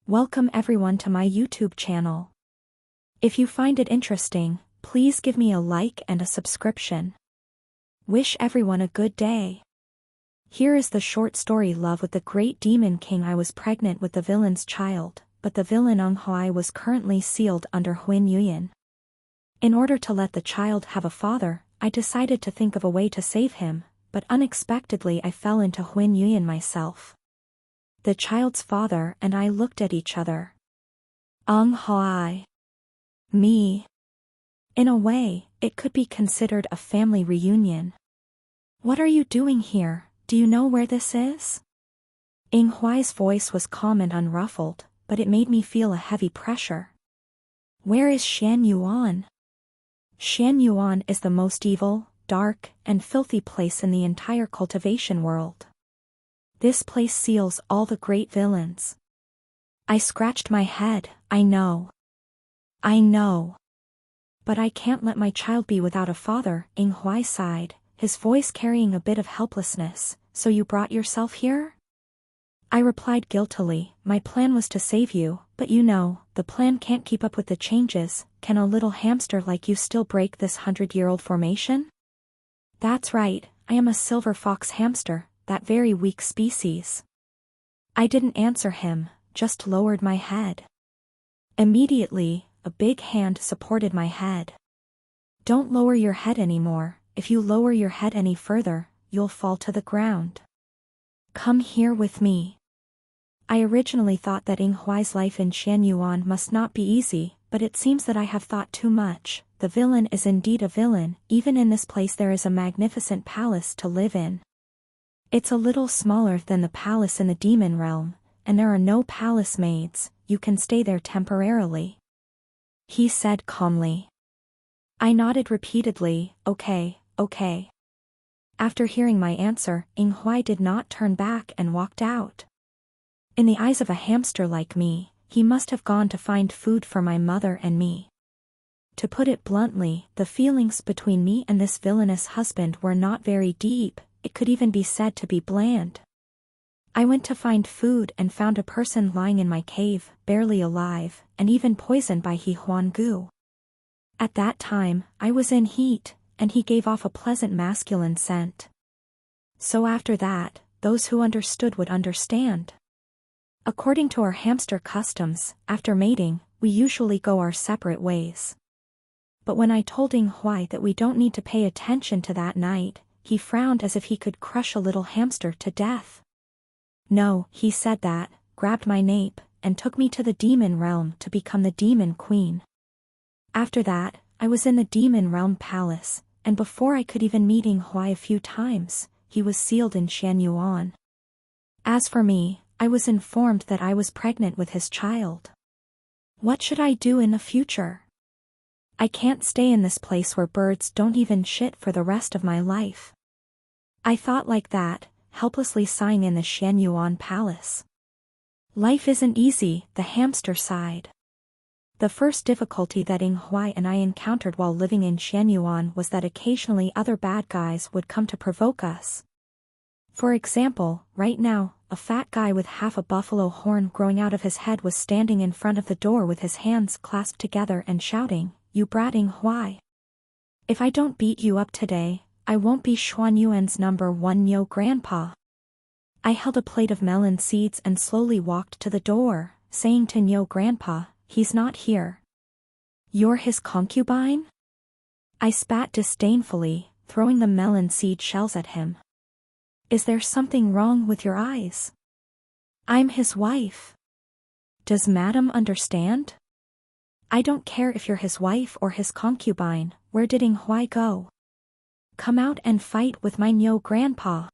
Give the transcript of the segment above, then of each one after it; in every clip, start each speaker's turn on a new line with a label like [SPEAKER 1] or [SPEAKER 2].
[SPEAKER 1] Welcome everyone to my YouTube channel. If you find it interesting, please give me a like and a subscription. Wish everyone a good day. Here is the short story Love with the Great Demon King. I was pregnant with the villain's child, but the villain Ong Hoi was currently sealed under Huan Yuyan. In order to let the child have a father, I decided to think of a way to save him, but unexpectedly I fell into Huan Yuyan myself. The child's father and I looked at each other. Ong Hoi. Me. In a way, it could be considered a family reunion. What are you doing here? Do you know where this is? Ing Huai's voice was calm and unruffled, but it made me feel a heavy pressure. Where is Shan Yuan? Shan Yuan is the most evil, dark, and filthy place in the entire cultivation world. This place seals all the great villains. I scratched my head. I know. But I can't let my child be without a father. Ing Huai sighed, his voice carrying a bit of helplessness. So you brought yourself here? I replied guiltily, my plan was to save you, but you know, the plan can't keep up with the changes. Can a little hamster like you still break this 100-year-old formation? That's right, I am a silver fox hamster, that very weak species. I didn't answer him, just lowered my head. Immediately, a big hand supported my head. Don't lower your head anymore. If you lower your head any further, you'll fall to the ground. Come here with me. I originally thought that Ing Huai's life in Shan Yuan must not be easy, but it seems that I have thought too much. The villain is indeed a villain. Even in this place there is a magnificent palace to live in. It's a little smaller than the palace in the demon realm, and there are no palace maids. You can stay there temporarily. He said calmly. I nodded repeatedly, okay. After hearing my answer, Ing Huai did not turn back and walked out. In the eyes of a hamster like me, he must have gone to find food for my mother and me. To put it bluntly, the feelings between me and this villainous husband were not very deep. It could even be said to be bland. I went to find food and found a person lying in my cave, barely alive, and even poisoned by He Huan Gu. At that time, I was in heat, and he gave off a pleasant masculine scent. So after that, those who understood would understand. According to our hamster customs, after mating, we usually go our separate ways. But when I told Ing Huai that we don't need to pay attention to that night, he frowned as if he could crush a little hamster to death. No, he said that, grabbed my nape, and took me to the demon realm to become the demon queen. After that, I was in the demon realm palace, and before I could even meet Ing Huai a few times, he was sealed in Shan Yuan. As for me, I was informed that I was pregnant with his child. What should I do in the future? I can't stay in this place where birds don't even shit for the rest of my life. I thought like that, helplessly sighing in the Shan Yuan palace. Life isn't easy, the hamster sighed. The first difficulty that Ing Huai and I encountered while living in Shan Yuan was that occasionally other bad guys would come to provoke us. For example, right now, a fat guy with half a buffalo horn growing out of his head was standing in front of the door with his hands clasped together and shouting, "You brat Ing Huai. If I don't beat you up today, I won't be Xuan Yuan's #1 Nyo grandpa." I held a plate of melon seeds and slowly walked to the door, saying to Nyo grandpa, "He's not here." "You're his concubine?" I spat disdainfully, throwing the melon seed shells at him. "Is there something wrong with your eyes? I'm his wife. Does madam understand? I don't care if you're his wife or his concubine. Where did Ing Huai go? Come out and fight with my Nyo grandpa."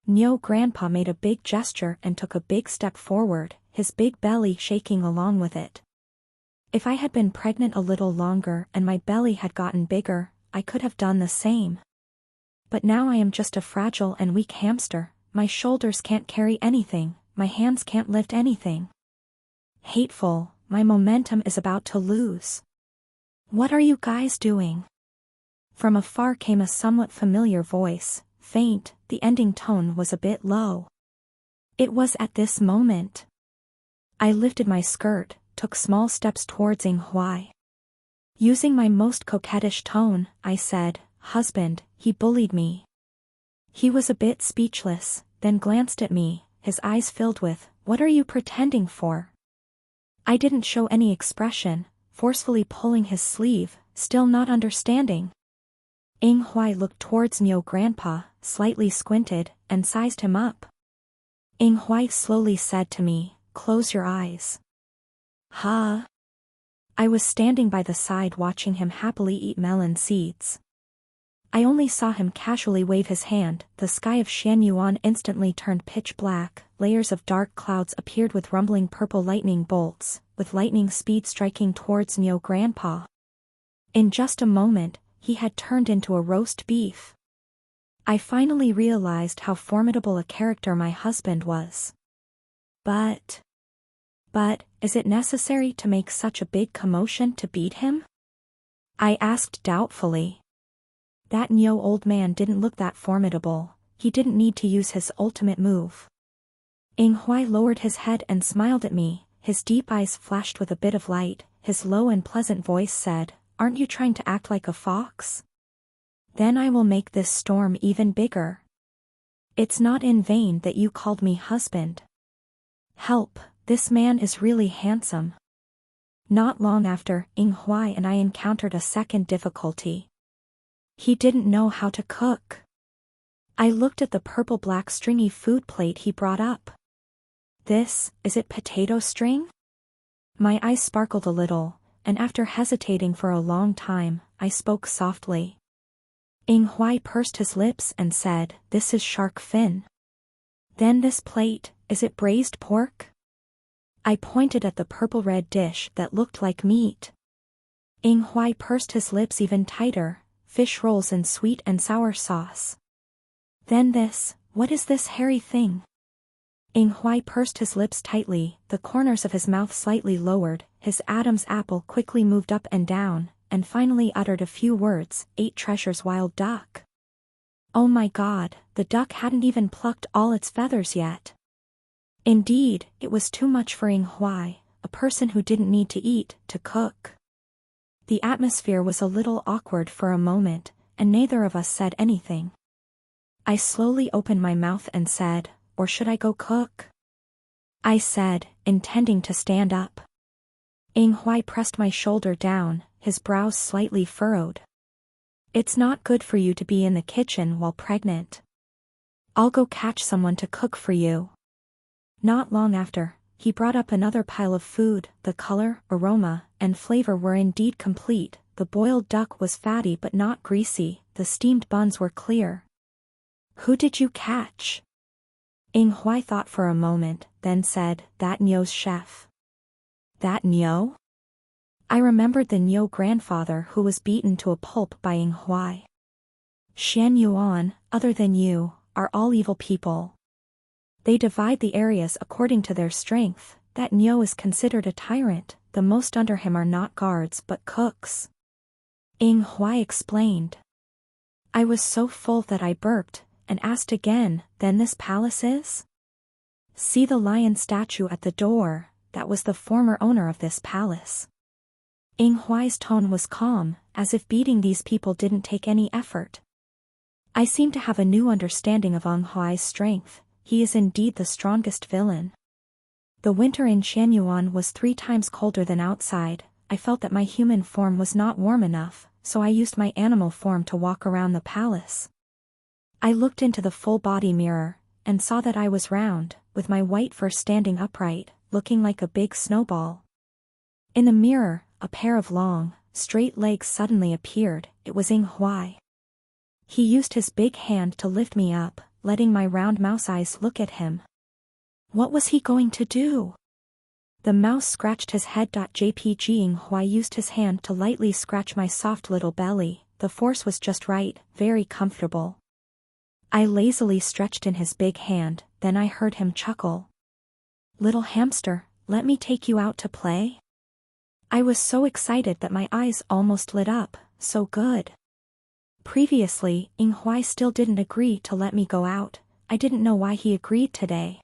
[SPEAKER 1] Nyo grandpa made a big gesture and took a big step forward, his big belly shaking along with it. If I had been pregnant a little longer and my belly had gotten bigger, I could have done the same. But now I am just a fragile and weak hamster. My shoulders can't carry anything, my hands can't lift anything. Hateful, my momentum is about to lose. What are you guys doing? From afar came a somewhat familiar voice, faint, the ending tone was a bit low. It was at this moment I lifted my skirt, took small steps towards Ing Huai. Using my most coquettish tone, I said, "Husband, he bullied me." He was a bit speechless, then glanced at me, his eyes filled with, "What are you pretending for?" I didn't show any expression, forcefully pulling his sleeve, still not understanding. Ing Huai looked towards Nyo Grandpa, slightly squinted, and sized him up. Ing Huai slowly said to me, "Close your eyes." Huh? I was standing by the side watching him happily eat melon seeds. I only saw him casually wave his hand. The sky of Xianyuan instantly turned pitch black, layers of dark clouds appeared with rumbling purple lightning bolts, with lightning speed striking towards Nyo Grandpa. In just a moment, he had turned into a roast beef. I finally realized how formidable a character my husband was. But, is it necessary to make such a big commotion to beat him? I asked doubtfully. That Nyo old man didn't look that formidable, he didn't need to use his ultimate move. Ing Huai lowered his head and smiled at me, his deep eyes flashed with a bit of light, his low and pleasant voice said, "Aren't you trying to act like a fox? Then I will make this storm even bigger. It's not in vain that you called me husband. Help, this man is really handsome." Not long after, Ing Huai and I encountered a second difficulty. He didn't know how to cook. I looked at the purple-black stringy food plate he brought up. Is it potato string? My eyes sparkled a little, and after hesitating for a long time, I spoke softly. Ing Huai pursed his lips and said, "This is shark fin." Then this plate, is it braised pork? I pointed at the purple-red dish that looked like meat. Ing Huai pursed his lips even tighter, "Fish rolls in sweet and sour sauce." Then what is this hairy thing? Ing Huai pursed his lips tightly, the corners of his mouth slightly lowered, his Adam's apple quickly moved up and down, and finally uttered a few words, "Eight treasures wild duck." Oh my God, the duck hadn't even plucked all its feathers yet. Indeed, it was too much for Ing Huai, a person who didn't need to eat, to cook. The atmosphere was a little awkward for a moment, and neither of us said anything. I slowly opened my mouth and said, "Or should I go cook?" I said, intending to stand up. Ing Huai pressed my shoulder down, his brows slightly furrowed. "It's not good for you to be in the kitchen while pregnant. I'll go catch someone to cook for you." Not long after, he brought up another pile of food. The color, aroma, and flavor were indeed complete. The boiled duck was fatty but not greasy, the steamed buns were clear. "Who did you catch?" Ing Huai thought for a moment, then said, "That Nyo's chef." That Nyo? I remembered the Nyo grandfather who was beaten to a pulp by Ing Huai. Xianyuan, other than you, are all evil people. They divide the areas according to their strength. That Nyo is considered a tyrant, the most under him are not guards but cooks. Ing Huai explained. I was so full that I burped, and asked again, "Then this palace is?" "See the lion statue at the door, that was the former owner of this palace." Ing Huai's tone was calm, as if beating these people didn't take any effort. I seem to have a new understanding of Ing Huai's strength. He is indeed the strongest villain. The winter in Xianyuan was 3 times colder than outside. I felt that my human form was not warm enough, so I used my animal form to walk around the palace. I looked into the full-body mirror, and saw that I was round, with my white fur standing upright, looking like a big snowball. In the mirror, a pair of long, straight legs suddenly appeared. It was Ing Huai. He used his big hand to lift me up, letting my round mouse eyes look at him. What was he going to do? The mouse scratched his head. JPG Ing Huai used his hand to lightly scratch my soft little belly. The force was just right, very comfortable. I lazily stretched in his big hand, then I heard him chuckle. "Little hamster, let me take you out to play?" I was so excited that my eyes almost lit up. So good. Previously, Ing Huai still didn't agree to let me go out. I didn't know why he agreed today.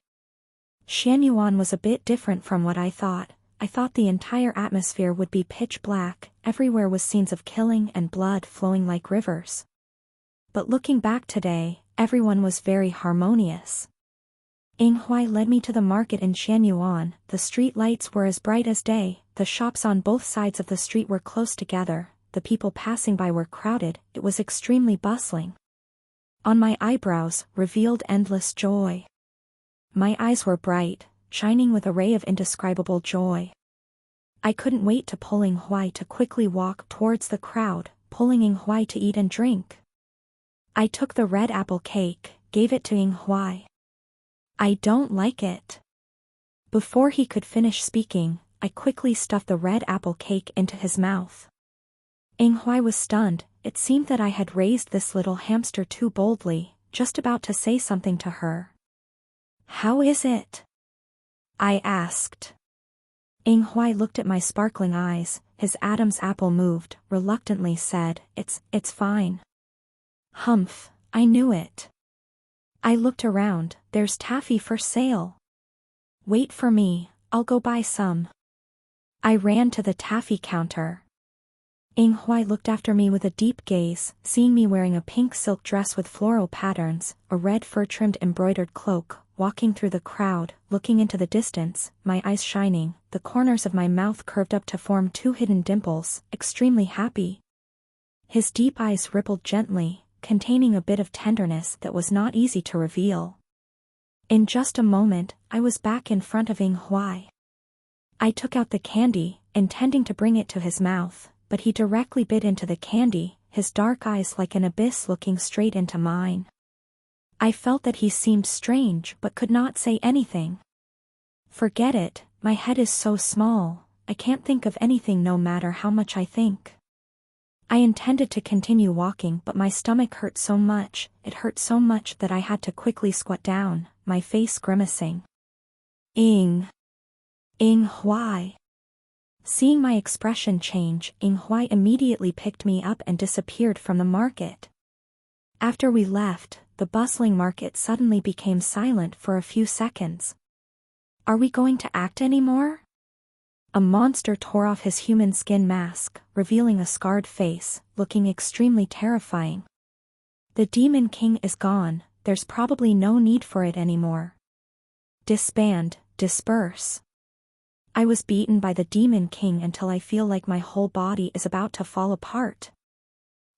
[SPEAKER 1] Xianyuan was a bit different from what I thought. I thought the entire atmosphere would be pitch black, everywhere was scenes of killing and blood flowing like rivers. But looking back today, everyone was very harmonious. Yinghua led me to the market in Xianyuan. The street lights were as bright as day, the shops on both sides of the street were close together, the people passing by were crowded, it was extremely bustling. On my eyebrows revealed endless joy. My eyes were bright, shining with a ray of indescribable joy. I couldn't wait to pull Yinghua to quickly walk towards the crowd, pulling Yinghua to eat and drink. I took the red apple cake, gave it to Yinghua. I don't like it. Before he could finish speaking, I quickly stuffed the red apple cake into his mouth. Yinghua was stunned, it seemed that I had raised this little hamster too boldly, just about to say something to her. How is it? I asked. Yinghua looked at my sparkling eyes, his Adam's apple moved, reluctantly said, It's fine. Humph, I knew it. I looked around, there's taffy for sale. Wait for me, I'll go buy some. I ran to the taffy counter. Yinghua looked after me with a deep gaze, seeing me wearing a pink silk dress with floral patterns, a red fur-trimmed embroidered cloak, walking through the crowd, looking into the distance, my eyes shining, the corners of my mouth curved up to form two hidden dimples, extremely happy. His deep eyes rippled gently, containing a bit of tenderness that was not easy to reveal. In just a moment, I was back in front of Yinghua. I took out the candy, intending to bring it to his mouth, but he directly bit into the candy, his dark eyes like an abyss looking straight into mine. I felt that he seemed strange but could not say anything. Forget it, my head is so small, I can't think of anything no matter how much I think. I intended to continue walking but my stomach hurt so much, it hurt so much that I had to quickly squat down, my face grimacing. Yinghua. Seeing my expression change, Yinghua immediately picked me up and disappeared from the market. After we left, the bustling market suddenly became silent for a few seconds. Are we going to act anymore? A monster tore off his human skin mask, revealing a scarred face, looking extremely terrifying. The Demon King is gone, there's probably no need for it anymore. Disband, disperse. I was beaten by the Demon King until I feel like my whole body is about to fall apart.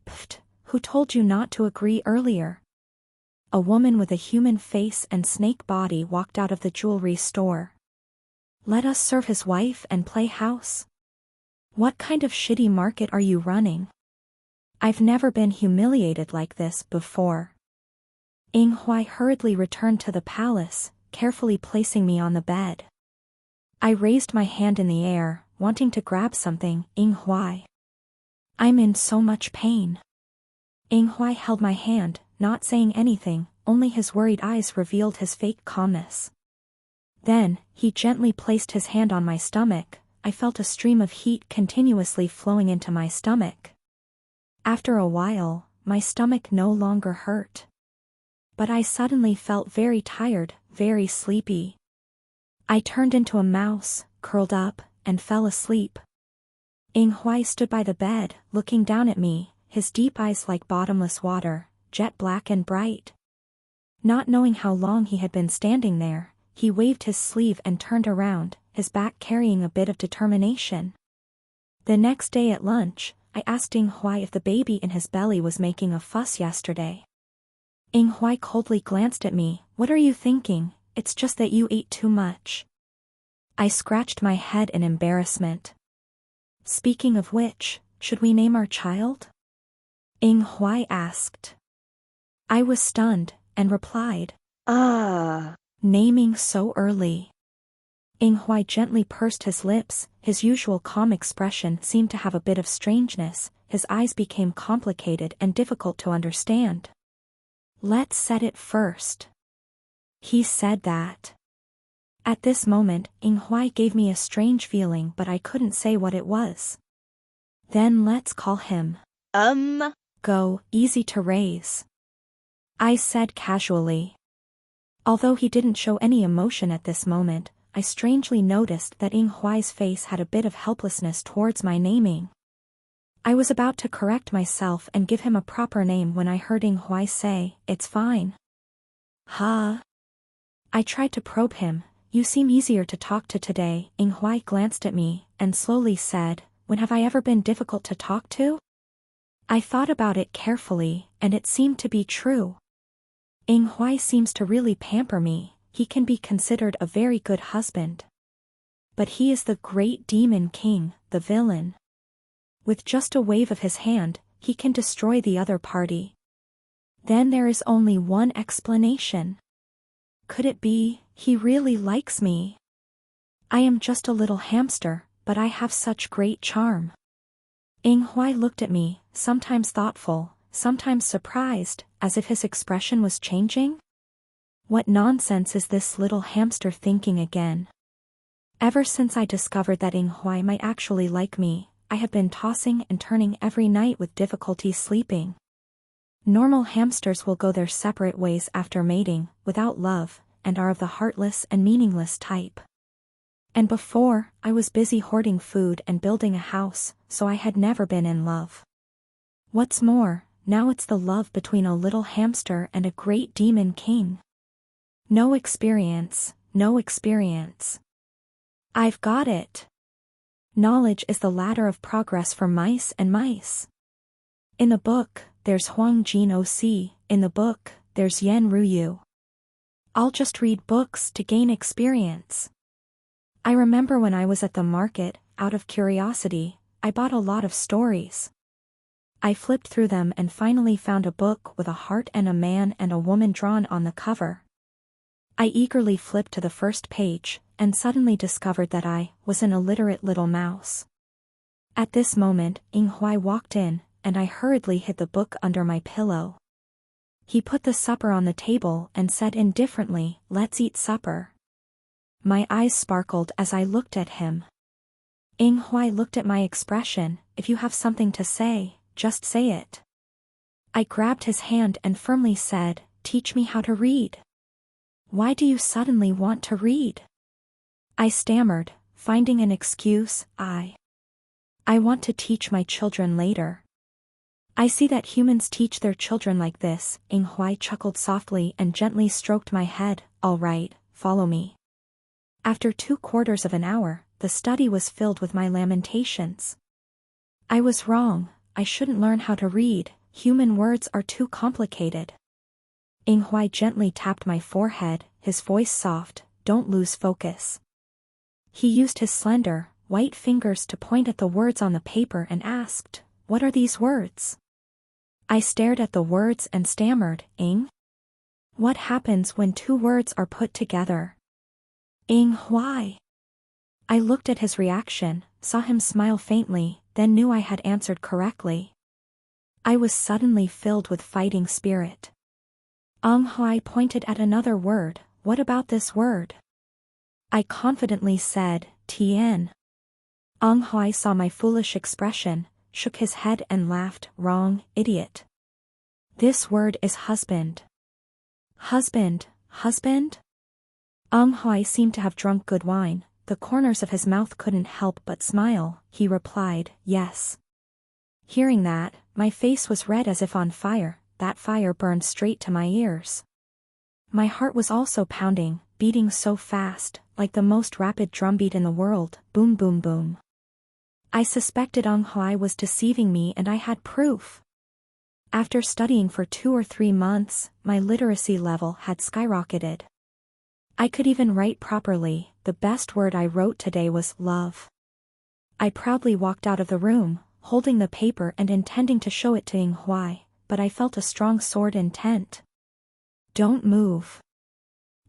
[SPEAKER 1] Pfft, who told you not to agree earlier? A woman with a human face and snake body walked out of the jewelry store. Let us serve his wife and play house. What kind of shitty market are you running? I've never been humiliated like this before. Yinghua hurriedly returned to the palace, carefully placing me on the bed. I raised my hand in the air, wanting to grab something. Yinghua. I'm in so much pain. Yinghua held my hand, not saying anything, only his worried eyes revealed his fake calmness. Then, he gently placed his hand on my stomach. I felt a stream of heat continuously flowing into my stomach. After a while, my stomach no longer hurt. But I suddenly felt very tired, very sleepy. I turned into a mouse, curled up, and fell asleep. Yinghua stood by the bed, looking down at me, his deep eyes like bottomless water, jet black and bright. Not knowing how long he had been standing there, he waved his sleeve and turned around, his back carrying a bit of determination. The next day at lunch, I asked Yinghua if the baby in his belly was making a fuss yesterday. Yinghua coldly glanced at me. What are you thinking? It's just that you ate too much. I scratched my head in embarrassment. Speaking of which, should we name our child? Yinghua asked. I was stunned, and replied, naming so early. Yinghua gently pursed his lips, his usual calm expression seemed to have a bit of strangeness, his eyes became complicated and difficult to understand. Let's set it first. He said that. At this moment, Yinghua gave me a strange feeling but I couldn't say what it was. Then let's call him. Go, easy to raise. I said casually. Although he didn't show any emotion at this moment, I strangely noticed that Ing Huai's face had a bit of helplessness towards my naming. I was about to correct myself and give him a proper name when I heard Ing Huai say, "It's fine." Huh? I tried to probe him. "You seem easier to talk to today." Ing Huai glanced at me and slowly said, "When have I ever been difficult to talk to?" I thought about it carefully, and it seemed to be true. Ing Huai seems to really pamper me. He can be considered a very good husband. But he is the great demon king, the villain. With just a wave of his hand, he can destroy the other party. Then there is only one explanation. Could it be, he really likes me? I am just a little hamster, but I have such great charm. Ing Huai looked at me, sometimes thoughtful, sometimes surprised, as if his expression was changing. What nonsense is this little hamster thinking again? Ever since I discovered that Ing Huai might actually like me, I have been tossing and turning every night with difficulty sleeping. Normal hamsters will go their separate ways after mating, without love, and are of the heartless and meaningless type. And before, I was busy hoarding food and building a house, so I had never been in love. What's more, now it's the love between a little hamster and a great demon king. No experience, no experience. I've got it. Knowledge is the ladder of progress for mice and mice. In the book, there's Huang Jin Oc, in the book, there's Yan Ruyu. I'll just read books to gain experience. I remember when I was at the market, out of curiosity, I bought a lot of stories. I flipped through them and finally found a book with a heart and a man and a woman drawn on the cover. I eagerly flipped to the first page, and suddenly discovered that I was an illiterate little mouse. At this moment, Ing Huai walked in, and I hurriedly hid the book under my pillow. He put the supper on the table and said indifferently, "Let's eat supper." My eyes sparkled as I looked at him. Ing Huai looked at my expression. "If you have something to say, just say it." I grabbed his hand and firmly said, "Teach me how to read." "Why do you suddenly want to read?" I stammered, finding an excuse. I want to teach my children later." "I see that humans teach their children like this." Ing Huai chuckled softly and gently stroked my head. "All right, follow me." After 3/4 of an hour, the study was filled with my lamentations. I was wrong. I shouldn't learn how to read. Human words are too complicated. Ing Huai gently tapped my forehead, his voice soft. "Don't lose focus." He used his slender, white fingers to point at the words on the paper and asked, "What are these words?" I stared at the words and stammered, "Ing? What happens when two words are put together?" "Ing Huai." I looked at his reaction, saw him smile faintly, then knew I had answered correctly. I was suddenly filled with fighting spirit. Ing Huai pointed at another word. "What about this word?" I confidently said, "Tien." Ing Huai saw my foolish expression, shook his head and laughed. "Wrong, idiot. This word is husband." "Husband, husband?" Ing Huai seemed to have drunk good wine. The corners of his mouth couldn't help but smile. He replied, "Yes." Hearing that, my face was red as if on fire. That fire burned straight to my ears. My heart was also pounding, beating so fast, like the most rapid drumbeat in the world. Boom boom boom. I suspected Ing Huai was deceiving me and I had proof. After studying for 2 or 3 months, my literacy level had skyrocketed. I could even write properly. The best word I wrote today was love. I proudly walked out of the room, holding the paper and intending to show it to Ing Huai, but I felt a strong sword intent. "Don't move."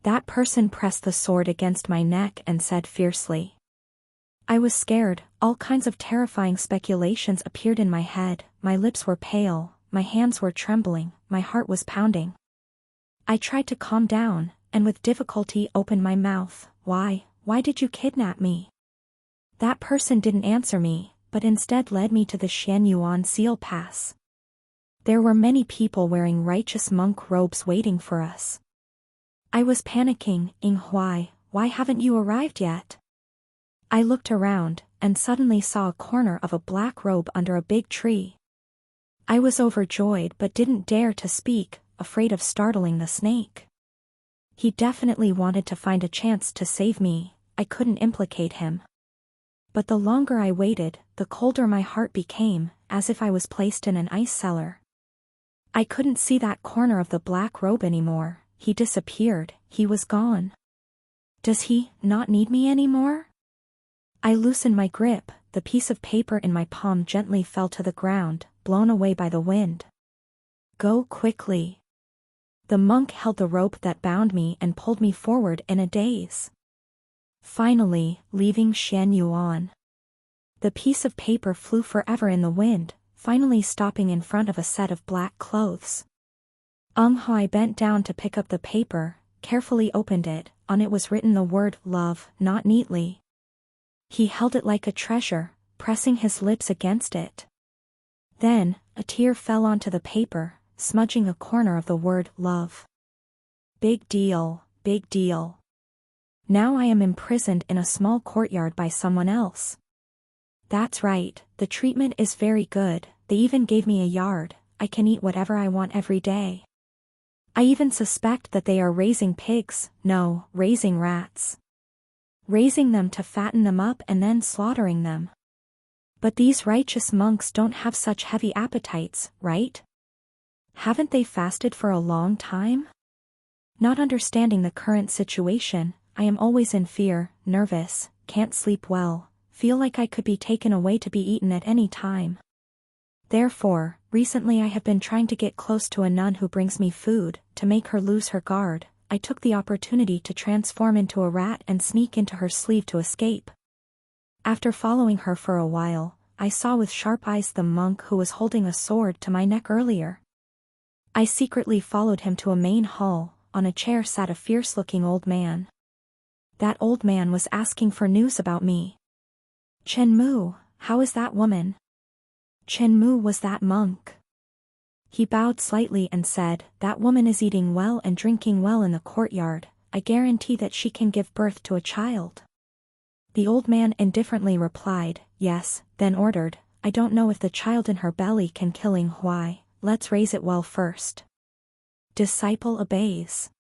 [SPEAKER 1] That person pressed the sword against my neck and said fiercely. I was scared. All kinds of terrifying speculations appeared in my head. My lips were pale, my hands were trembling, my heart was pounding. I tried to calm down, and with difficulty opened my mouth. Why did you kidnap me?" That person didn't answer me, but instead led me to the Xianyuan Seal Pass. There were many people wearing righteous monk robes waiting for us. I was panicking, Ing Huai, why haven't you arrived yet? I looked around, and suddenly saw a corner of a black robe under a big tree. I was overjoyed but didn't dare to speak, afraid of startling the snake. He definitely wanted to find a chance to save me, I couldn't implicate him. But the longer I waited, the colder my heart became, as if I was placed in an ice cellar. I couldn't see that corner of the black robe anymore, he disappeared, he was gone. Does he not need me anymore? I loosened my grip, the piece of paper in my palm gently fell to the ground, blown away by the wind. Go quickly. The monk held the rope that bound me and pulled me forward in a daze. Finally, leaving Xian Yuan. The piece of paper flew forever in the wind, finally stopping in front of a set of black clothes. Ing Huai bent down to pick up the paper, carefully opened it, on it was written the word love, not neatly. He held it like a treasure, pressing his lips against it. Then, a tear fell onto the paper, smudging a corner of the word love. Big deal, big deal. Now I am imprisoned in a small courtyard by someone else. That's right, the treatment is very good, they even gave me a yard, I can eat whatever I want every day. I even suspect that they are raising pigs, no, raising rats. Raising them to fatten them up and then slaughtering them. But these righteous monks don't have such heavy appetites, right? Haven't they fasted for a long time? Not understanding the current situation, I am always in fear, nervous, can't sleep well, feel like I could be taken away to be eaten at any time. Therefore, recently I have been trying to get close to a nun who brings me food, to make her lose her guard. I took the opportunity to transform into a rat and sneak into her sleeve to escape. After following her for a while, I saw with sharp eyes the monk who was holding a sword to my neck earlier. I secretly followed him to a main hall, on a chair sat a fierce-looking old man. That old man was asking for news about me. Chen Mu, how is that woman? Chen Mu was that monk. He bowed slightly and said, that woman is eating well and drinking well in the courtyard, I guarantee that she can give birth to a child. The old man indifferently replied, yes, then ordered, I don't know if the child in her belly can kill Ing Huai, let's raise it well first. Disciple obeys.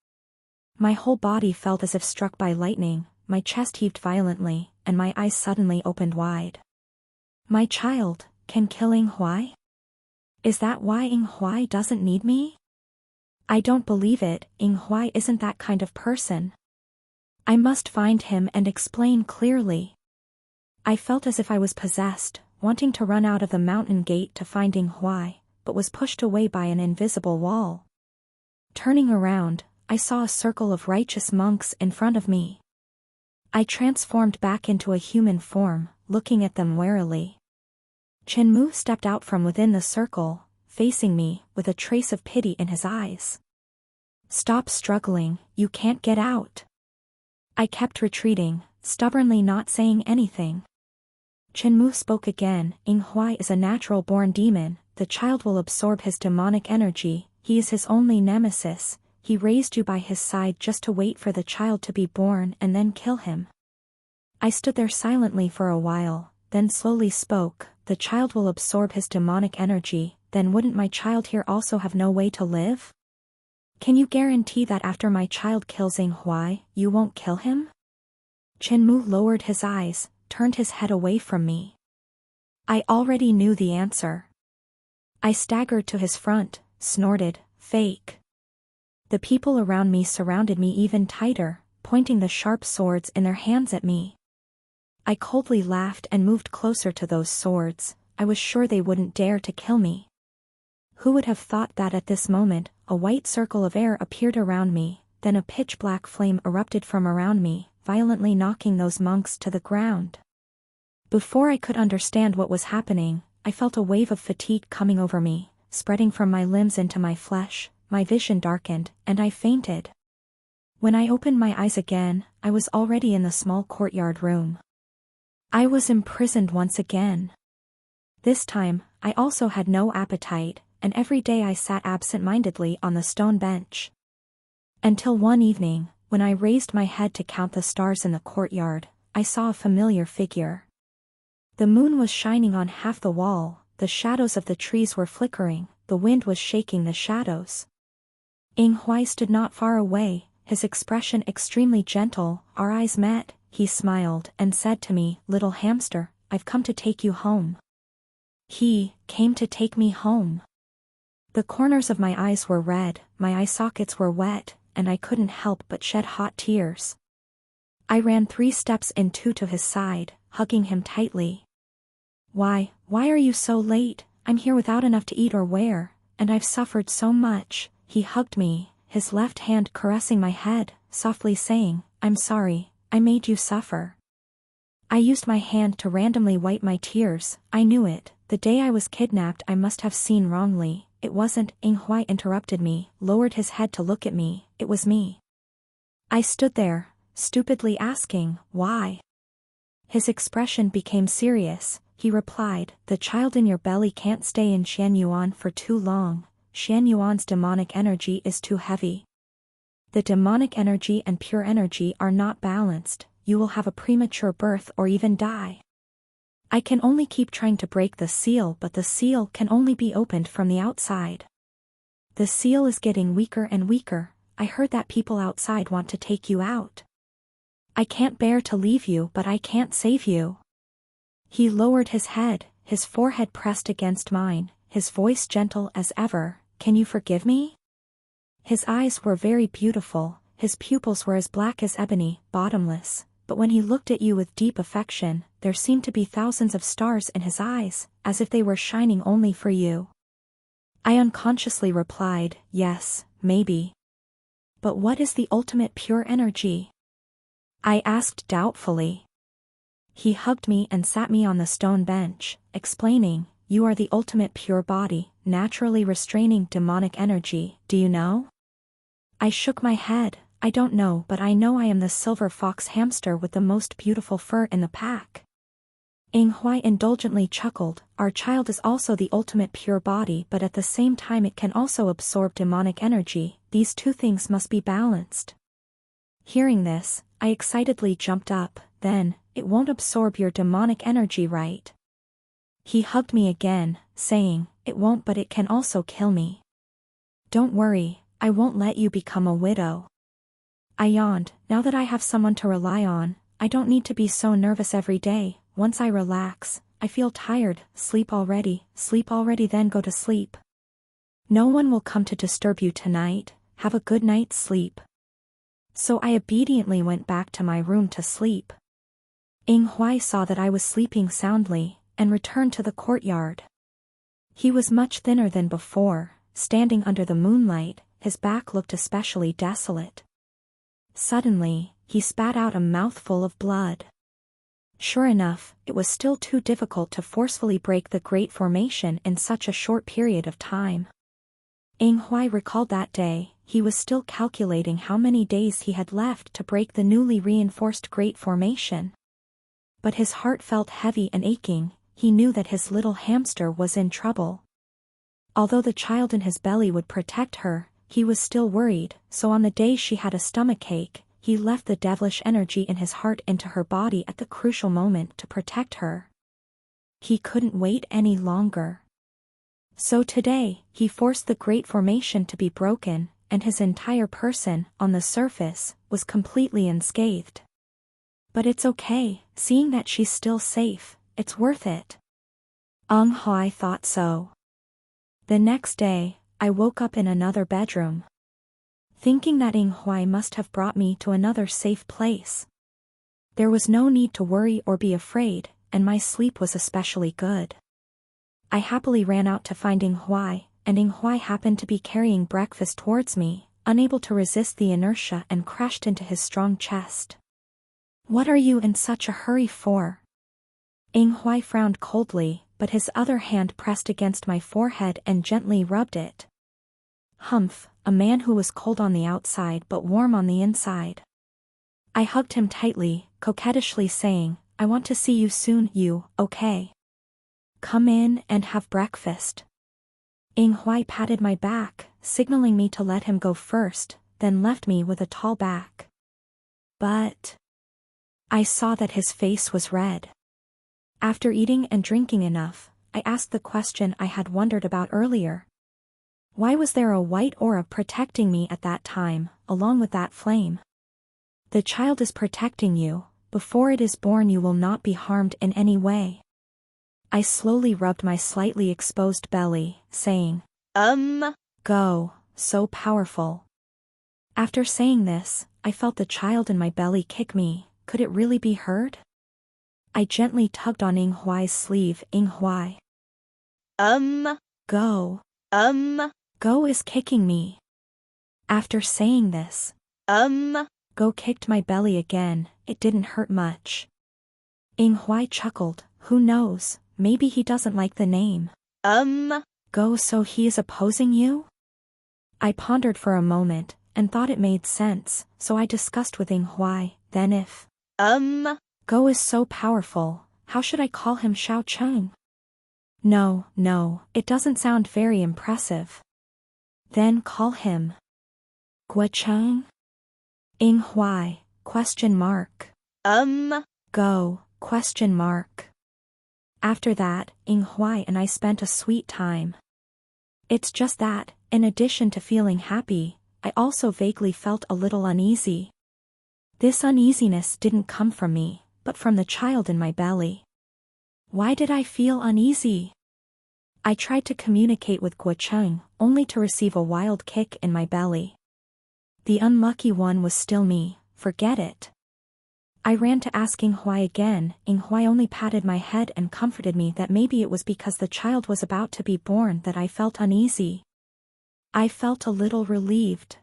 [SPEAKER 1] My whole body felt as if struck by lightning, my chest heaved violently, and my eyes suddenly opened wide. My child can kill Ing Huai? Is that why Ing Huai doesn't need me? I don't believe it, Ing Huai isn't that kind of person. I must find him and explain clearly. I felt as if I was possessed, wanting to run out of the mountain gate to find Ing Huai, but was pushed away by an invisible wall. Turning around, I saw a circle of righteous monks in front of me. I transformed back into a human form, looking at them warily. Chen Mu stepped out from within the circle, facing me, with a trace of pity in his eyes. Stop struggling, you can't get out. I kept retreating, stubbornly not saying anything. Chen Mu spoke again, Ing Huai is a natural-born demon, the child will absorb his demonic energy, he is his only nemesis, he raised you by his side just to wait for the child to be born and then kill him. I stood there silently for a while, then slowly spoke, the child will absorb his demonic energy, then wouldn't my child here also have no way to live? Can you guarantee that after my child kills Ing Huai, you won't kill him? Chen Mu lowered his eyes, turned his head away from me. I already knew the answer. I staggered to his front, snorted, fake. The people around me surrounded me even tighter, pointing the sharp swords in their hands at me. I coldly laughed and moved closer to those swords, I was sure they wouldn't dare to kill me. Who would have thought that at this moment, a white circle of air appeared around me, then a pitch-black flame erupted from around me, violently knocking those monks to the ground. Before I could understand what was happening, I felt a wave of fatigue coming over me, spreading from my limbs into my flesh, my vision darkened, and I fainted. When I opened my eyes again, I was already in the small courtyard room. I was imprisoned once again. This time, I also had no appetite, and every day I sat absent-mindedly on the stone bench. Until one evening, when I raised my head to count the stars in the courtyard, I saw a familiar figure. The moon was shining on half the wall, the shadows of the trees were flickering, the wind was shaking the shadows. Ing Huai stood not far away, his expression extremely gentle. Our eyes met, he smiled and said to me, "Little hamster, I've come to take you home." He came to take me home. The corners of my eyes were red, my eye sockets were wet, and I couldn't help but shed hot tears. I ran 3 steps and 2 to his side, hugging him tightly. Why are you so late? I'm here without enough to eat or wear, and I've suffered so much." He hugged me, his left hand caressing my head, softly saying, "I'm sorry, I made you suffer." I used my hand to randomly wipe my tears. I knew it, the day I was kidnapped I must have seen wrongly. It wasn't. Ing Huai interrupted me, lowered his head to look at me. It was me. I stood there, stupidly asking, why? His expression became serious. He replied, "The child in your belly can't stay in Xianyuan for too long. Xianyuan's demonic energy is too heavy. The demonic energy and pure energy are not balanced. You will have a premature birth or even die. I can only keep trying to break the seal, but the seal can only be opened from the outside. The seal is getting weaker and weaker. I heard that people outside want to take you out. I can't bear to leave you, but I can't save you." He lowered his head, his forehead pressed against mine, his voice gentle as ever. "Can you forgive me?" His eyes were very beautiful, his pupils were as black as ebony, bottomless, but when he looked at you with deep affection, there seemed to be thousands of stars in his eyes, as if they were shining only for you. I unconsciously replied, "Yes, maybe. But what is the ultimate pure energy?" I asked doubtfully. He hugged me and sat me on the stone bench, explaining, "You are the ultimate pure body, naturally restraining demonic energy. Do you know?" I shook my head. "I don't know, but I know I am the silver fox hamster with the most beautiful fur in the pack." Ing Huai indulgently chuckled, "Our child is also the ultimate pure body, but at the same time it can also absorb demonic energy. These two things must be balanced." Hearing this, I excitedly jumped up. "Then, it won't absorb your demonic energy, right?" He hugged me again, saying, "It won't, but it can also kill me." "Don't worry, I won't let you become a widow." I yawned. Now that I have someone to rely on, I don't need to be so nervous every day. Once I relax, I feel tired. Sleep already, then go to sleep. No one will come to disturb you tonight. Have a good night's sleep. So I obediently went back to my room to sleep. Ing Huai saw that I was sleeping soundly, and returned to the courtyard. He was much thinner than before, standing under the moonlight, his back looked especially desolate. Suddenly, he spat out a mouthful of blood. Sure enough, it was still too difficult to forcefully break the Great Formation in such a short period of time. Ing Huai recalled that day. He was still calculating how many days he had left to break the newly reinforced Great Formation. But his heart felt heavy and aching. He knew that his little hamster was in trouble. Although the child in his belly would protect her, he was still worried, so on the day she had a stomachache, he left the devilish energy in his heart into her body at the crucial moment to protect her. He couldn't wait any longer. So today, he forced the Great Formation to be broken, and his entire person, on the surface, was completely unscathed. But it's okay, seeing that she's still safe, it's worth it. Ing Huai thought so. The next day, I woke up in another bedroom, thinking that Ing Huai must have brought me to another safe place. There was no need to worry or be afraid, and my sleep was especially good. I happily ran out to find Ing Huai, and Ing Huai happened to be carrying breakfast towards me, unable to resist the inertia, and crashed into his strong chest. "What are you in such a hurry for?" Ing Huai frowned coldly, but his other hand pressed against my forehead and gently rubbed it. "Humph, a man who was cold on the outside but warm on the inside." I hugged him tightly, coquettishly saying, "I want to see you soon. You, okay? Come in and have breakfast." Ing Huai patted my back, signaling me to let him go first, then left me with a tall back. But I saw that his face was red. After eating and drinking enough, I asked the question I had wondered about earlier. Why was there a white aura protecting me at that time, along with that flame? The child is protecting you. Before it is born you will not be harmed in any way. I slowly rubbed my slightly exposed belly, saying, Go, so powerful. After saying this, I felt the child in my belly kick me. Could it really be heard? I gently tugged on Ying Huai's sleeve. Ying Huai. Go. Go is kicking me. After saying this, Go kicked my belly again. It didn't hurt much. Ying Huai chuckled. Who knows, maybe he doesn't like the name. Go, so he is opposing you? I pondered for a moment, and thought it made sense, so I discussed with Ying Huai. Then if Go is so powerful, how should I call him Xiao Cheng? No, it doesn't sound very impressive. Then call him Gua Cheng? Ying Huai, question mark. Go, question mark. After that, Ying Huai and I spent a sweet time. It's just that, in addition to feeling happy, I also vaguely felt a little uneasy. This uneasiness didn't come from me, but from the child in my belly. Why did I feel uneasy? I tried to communicate with Gua Cheng, only to receive a wild kick in my belly. The unlucky one was still me, forget it. I ran to ask Ying Huai again. Ying Huai only patted my head and comforted me that maybe it was because the child was about to be born that I felt uneasy. I felt a little relieved.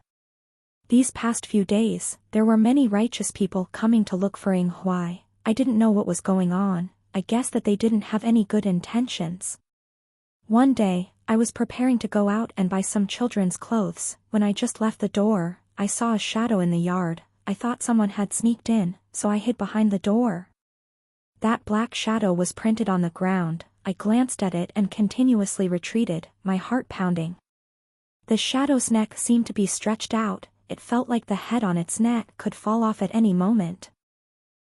[SPEAKER 1] These past few days, there were many righteous people coming to look for Ying Huai. I didn't know what was going on. I guessed that they didn't have any good intentions. One day, I was preparing to go out and buy some children's clothes. When I just left the door, I saw a shadow in the yard. I thought someone had sneaked in, so I hid behind the door. That black shadow was printed on the ground. I glanced at it and continuously retreated, my heart pounding. The shadow's neck seemed to be stretched out. It felt like the head on its neck could fall off at any moment.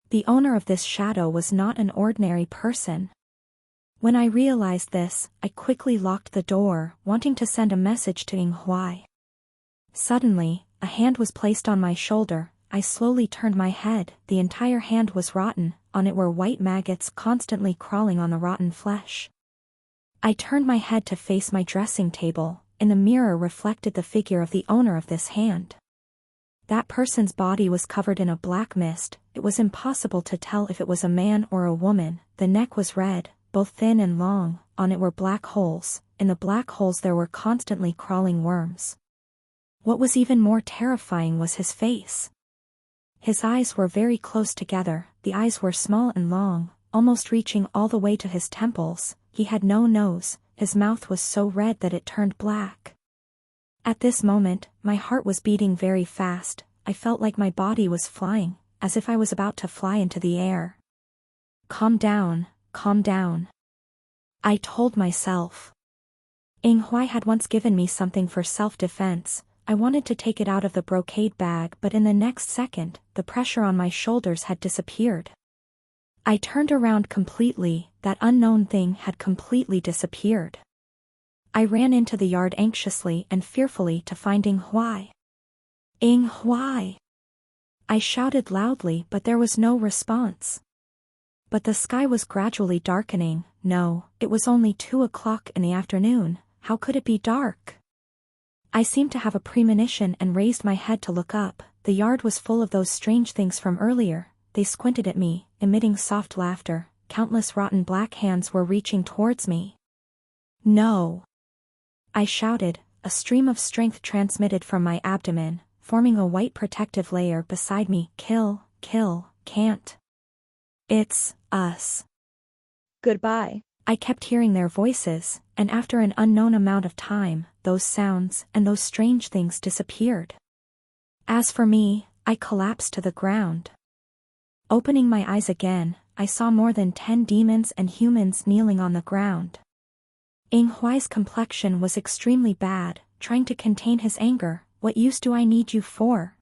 [SPEAKER 1] The owner of this shadow was not an ordinary person. When I realized this, I quickly locked the door, wanting to send a message to Ying Huai. Suddenly, a hand was placed on my shoulder. I slowly turned my head. The entire hand was rotten. On it were white maggots constantly crawling on the rotten flesh. I turned my head to face my dressing table. In the mirror reflected the figure of the owner of this hand. That person's body was covered in a black mist. It was impossible to tell if it was a man or a woman. The neck was red, both thin and long. On it were black holes. In the black holes there were constantly crawling worms. What was even more terrifying was his face. His eyes were very close together. The eyes were small and long, almost reaching all the way to his temples. He had no nose. His mouth was so red that it turned black. At this moment, my heart was beating very fast. I felt like my body was flying, as if I was about to fly into the air. Calm down, I told myself. Ying Huai had once given me something for self-defense. I wanted to take it out of the brocade bag, but in the next second, the pressure on my shoulders had disappeared. I turned around completely. That unknown thing had completely disappeared. I ran into the yard anxiously and fearfully to find Ying Huai. Ying Huai! I shouted loudly, but there was no response. But the sky was gradually darkening. No, it was only 2 o'clock in the afternoon. How could it be dark? I seemed to have a premonition and raised my head to look up. The yard was full of those strange things from earlier. They squinted at me, emitting soft laughter. Countless rotten black hands were reaching towards me. No! I shouted. A stream of strength transmitted from my abdomen, forming a white protective layer beside me. Kill, can't. It's us.
[SPEAKER 2] Goodbye.
[SPEAKER 1] I kept hearing their voices, and after an unknown amount of time, those sounds and those strange things disappeared. As for me, I collapsed to the ground. Opening my eyes again, I saw more than 10 demons and humans kneeling on the ground. Ying Huai's complexion was extremely bad. Trying to contain his anger, What use do I need you for?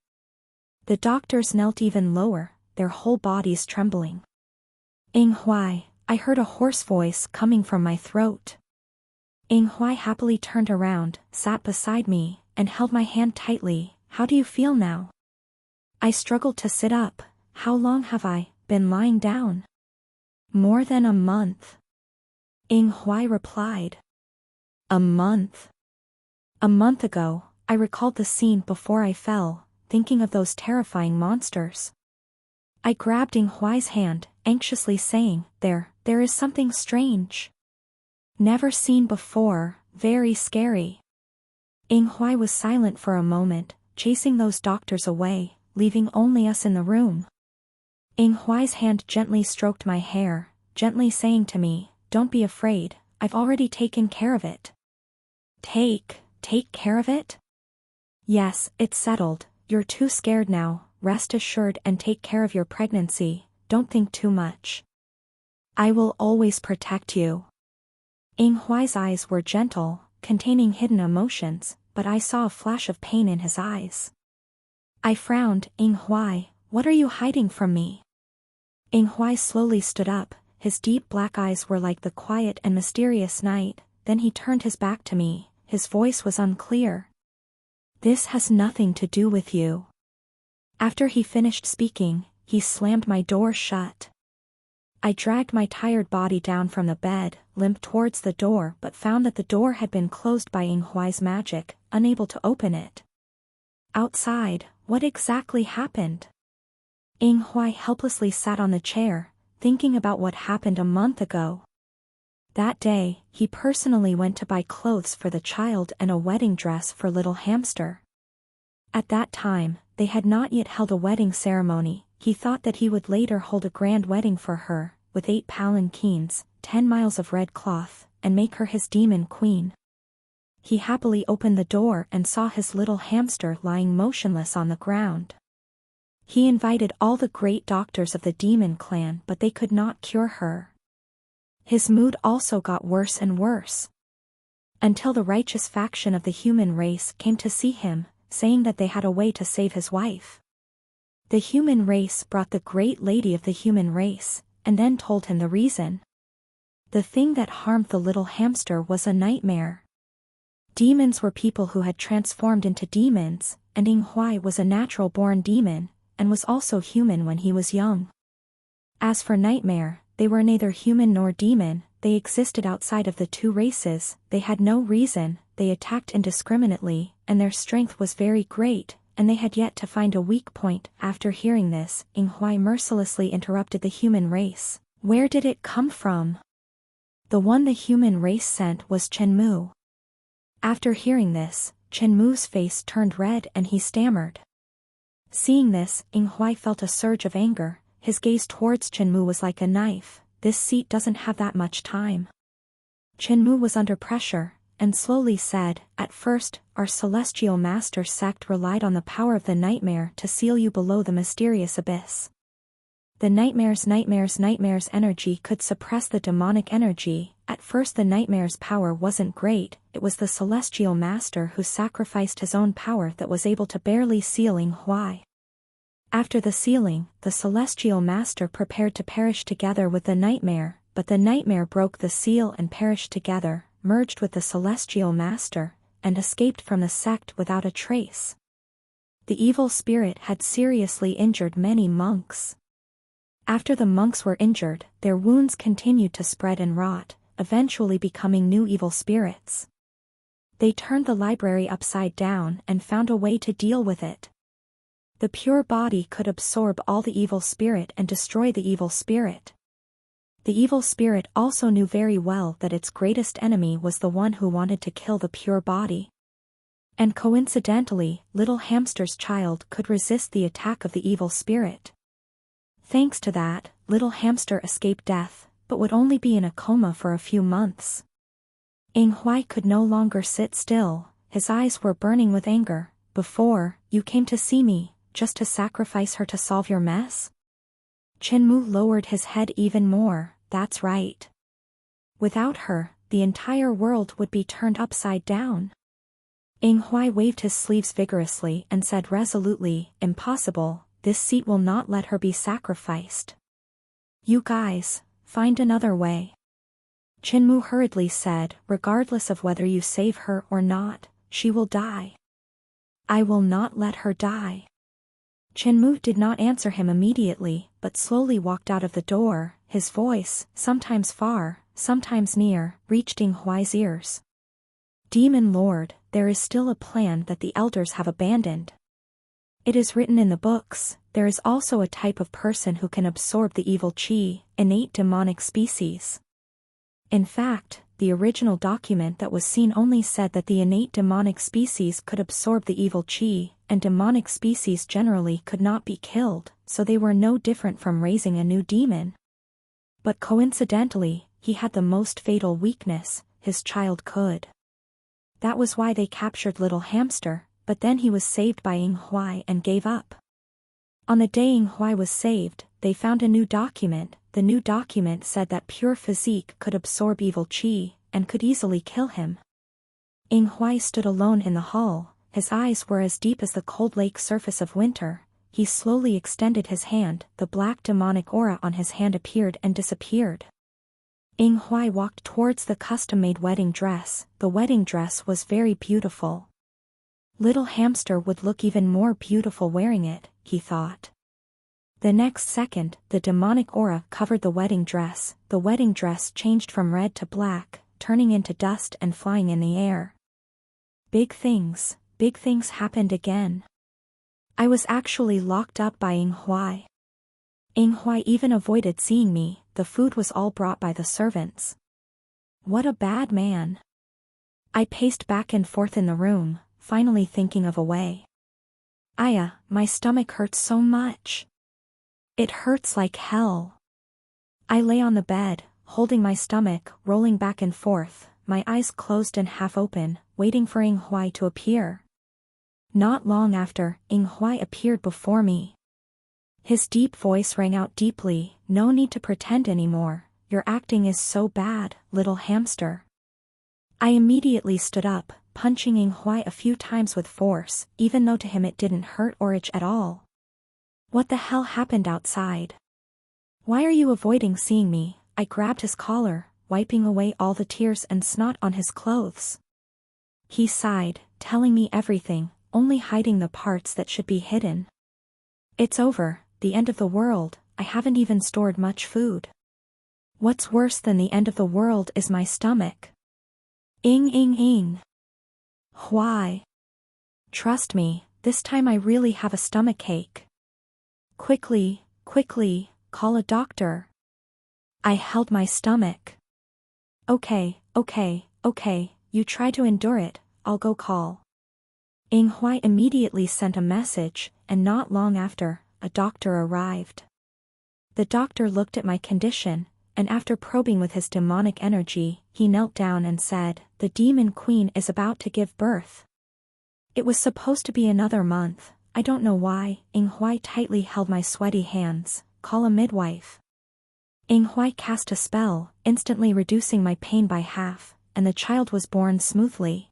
[SPEAKER 1] The doctors knelt even lower, their whole bodies trembling. Ing Huai, I heard a hoarse voice coming from my throat. Ing Huai happily turned around, sat beside me, and held my hand tightly. How do you feel now? I struggled to sit up. How long have I been lying down? More than a month. Ing Huai replied. A month. A month ago, I recalled the scene before I fell, thinking of those terrifying monsters. I grabbed Ing Huai's hand, anxiously saying, there is something strange. Never seen before, very scary. Ing Huai was silent for a moment, chasing those doctors away, leaving only us in the room. Ing Huai's hand gently stroked my hair, gently saying to me, don't be afraid, I've already taken care of it. Take care of it? Yes, it's settled, you're too scared now, rest assured and take care of your pregnancy, don't think too much. I will always protect you. Ing Huai's eyes were gentle, containing hidden emotions, but I saw a flash of pain in his eyes. I frowned. Ing Huai, what are you hiding from me? Ing Huai slowly stood up, his deep black eyes were like the quiet and mysterious night, then he turned his back to me, his voice was unclear. This has nothing to do with you. After he finished speaking, he slammed my door shut. I dragged my tired body down from the bed, limped towards the door but found that the door had been closed by Ing Huai's magic, unable to open it. Outside, what exactly happened? Ing Huai helplessly sat on the chair, thinking about what happened a month ago. That day, he personally went to buy clothes for the child and a wedding dress for little hamster. At that time, they had not yet held a wedding ceremony. He thought that he would later hold a grand wedding for her, with 8 palanquins, 10 miles of red cloth, and make her his demon queen. He happily opened the door and saw his little hamster lying motionless on the ground. He invited all the great doctors of the demon clan but they could not cure her. His mood also got worse and worse. Until the righteous faction of the human race came to see him, saying that they had a way to save his wife. The human race brought the great lady of the human race, and then told him the reason. The thing that harmed the little hamster was a nightmare. Demons were people who had transformed into demons, and Ing Huai was a natural-born demon, and was also human when he was young. As for nightmare, they were neither human nor demon, they existed outside of the two races, they had no reason, they attacked indiscriminately, and their strength was very great, and they had yet to find a weak point. After hearing this, Ing Huai mercilessly interrupted the human race. Where did it come from? The one the human race sent was Chen Mu. After hearing this, Chen Mu's face turned red and he stammered. Seeing this, Ing Huai felt a surge of anger, his gaze towards Chen Mu was like a knife. This seat doesn't have that much time. Chen Mu was under pressure, and slowly said, at first, our celestial master sect relied on the power of the nightmare to seal you below the mysterious abyss. The nightmare's energy could suppress the demonic energy. At first the nightmare's power wasn't great, it was the celestial master who sacrificed his own power that was able to barely seal Ing Huai. After the sealing, the celestial master prepared to perish together with the nightmare, but the nightmare broke the seal and perished together, merged with the celestial master, and escaped from the sect without a trace. The evil spirit had seriously injured many monks. After the monks were injured, their wounds continued to spread and rot, eventually becoming new evil spirits. They turned the library upside down and found a way to deal with it. The pure body could absorb all the evil spirit and destroy the evil spirit. The evil spirit also knew very well that its greatest enemy was the one who wanted to kill the pure body. And coincidentally, little hamster's child could resist the attack of the evil spirit. Thanks to that, little hamster escaped death, but would only be in a coma for a few months. Ing Huai could no longer sit still, his eyes were burning with anger. Before, you came to see me, just to sacrifice her to solve your mess? Chen Mu lowered his head even more, that's right. Without her, the entire world would be turned upside down. Ing Huai waved his sleeves vigorously and said resolutely, "Impossible, this seat will not let her be sacrificed. You guys, find another way." Chinmu hurriedly said, "Regardless of whether you save her or not, she will die. I will not let her die." Chinmu did not answer him immediately, but slowly walked out of the door. His voice, sometimes far, sometimes near, reached Ing Huai's ears. "Demon Lord, there is still a plan that the elders have abandoned. It is written in the books, there is also a type of person who can absorb the evil qi, innate demonic species. In fact, the original document that was seen only said that the innate demonic species could absorb the evil qi, and demonic species generally could not be killed, so they were no different from raising a new demon. But coincidentally, he had the most fatal weakness, his child could. That was why they captured Little Hamster, but then he was saved by Ing Huai and gave up. On the day Ing Huai was saved, they found a new document. The new document said that pure physique could absorb evil qi, and could easily kill him. Ing Huai stood alone in the hall, his eyes were as deep as the cold lake surface of winter. He slowly extended his hand, the black demonic aura on his hand appeared and disappeared. Ing Huai walked towards the custom-made wedding dress. The wedding dress was very beautiful. Little Hamster would look even more beautiful wearing it, he thought. The next second, the demonic aura covered the wedding dress. The wedding dress changed from red to black, turning into dust and flying in the air. Big things happened again. I was actually locked up by Ing Huai. Ing Huai even avoided seeing me. The food was all brought by the servants. What a bad man. I paced back and forth in the room, finally thinking of a way. Aya, my stomach hurts so much. It hurts like hell. I lay on the bed, holding my stomach, rolling back and forth, my eyes closed and half open, waiting for Ing Huai to appear. Not long after, Ing Huai appeared before me. His deep voice rang out deeply, "No need to pretend anymore, your acting is so bad, Little Hamster." I immediately stood up, punching Ing Huai a few times with force, even though to him it didn't hurt or itch at all. What the hell happened outside? Why are you avoiding seeing me? I grabbed his collar, wiping away all the tears and snot on his clothes. He sighed, telling me everything, only hiding the parts that should be hidden. It's over, the end of the world. I haven't even stored much food. What's worse than the end of the world is my stomach. Ing. Huai. Trust me, this time I really have a stomachache. Quickly, call a doctor. I held my stomach. Okay, you try to endure it, I'll go call. Ing Huai immediately sent a message, and not long after, a doctor arrived. The doctor looked at my condition, and after probing with his demonic energy, he knelt down and said, "The demon queen is about to give birth." It was supposed to be another month. I don't know why. Ing Huai tightly held my sweaty hands. "Call a midwife." Ing Huai cast a spell, instantly reducing my pain by half, and the child was born smoothly.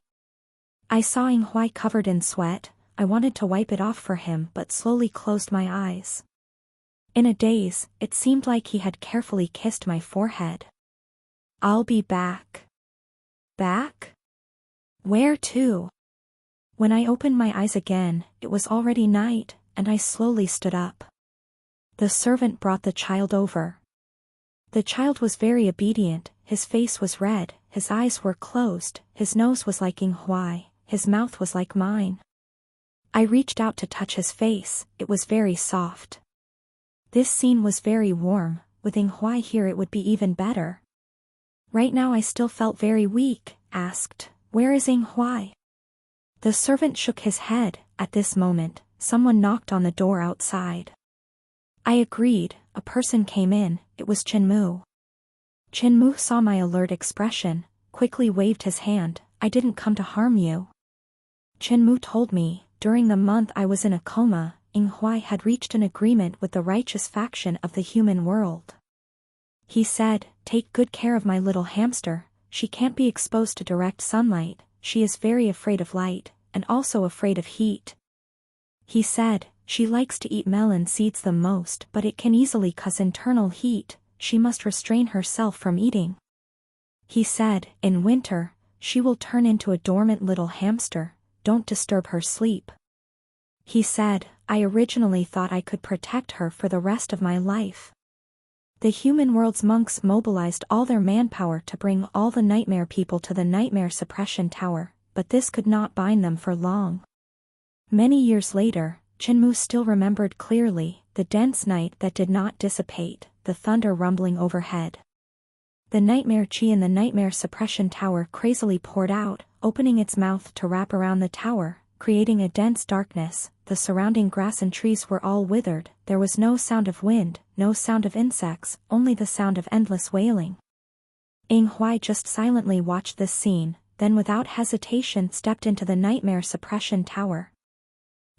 [SPEAKER 1] I saw Ing Huai covered in sweat. I wanted to wipe it off for him but slowly closed my eyes. In a daze, it seemed like he had carefully kissed my forehead. "I'll be back." Back? Where to? When I opened my eyes again, it was already night, and I slowly stood up. The servant brought the child over. The child was very obedient, his face was red, his eyes were closed, his nose was like Ing Huai, his mouth was like mine. I reached out to touch his face, it was very soft. This scene was very warm, with Ing Huai here it would be even better. Right now I still felt very weak, asked, "Where is Ing Huai?" The servant shook his head. At this moment, someone knocked on the door outside. I agreed. A person came in. It was Chinmu. Chinmu saw my alert expression, quickly waved his hand. "I didn't come to harm you." Chinmu told me, during the month I was in a coma, Ing Huai had reached an agreement with the righteous faction of the human world. He said, "Take good care of my little hamster, she can't be exposed to direct sunlight, she is very afraid of light, and also afraid of heat. He said, she likes to eat melon seeds the most, but it can easily cause internal heat, she must restrain herself from eating. He said, in winter, she will turn into a dormant little hamster, don't disturb her sleep. He said, I originally thought I could protect her for the rest of my life. The human world's monks mobilized all their manpower to bring all the nightmare people to the nightmare suppression tower, but this could not bind them for long. Many years later, Chinmu still remembered clearly, the dense night that did not dissipate, the thunder rumbling overhead. The nightmare chi in the nightmare suppression tower crazily poured out, opening its mouth to wrap around the tower, creating a dense darkness. The surrounding grass and trees were all withered, there was no sound of wind, no sound of insects, only the sound of endless wailing. Ing Huai just silently watched this scene, then without hesitation stepped into the nightmare suppression tower.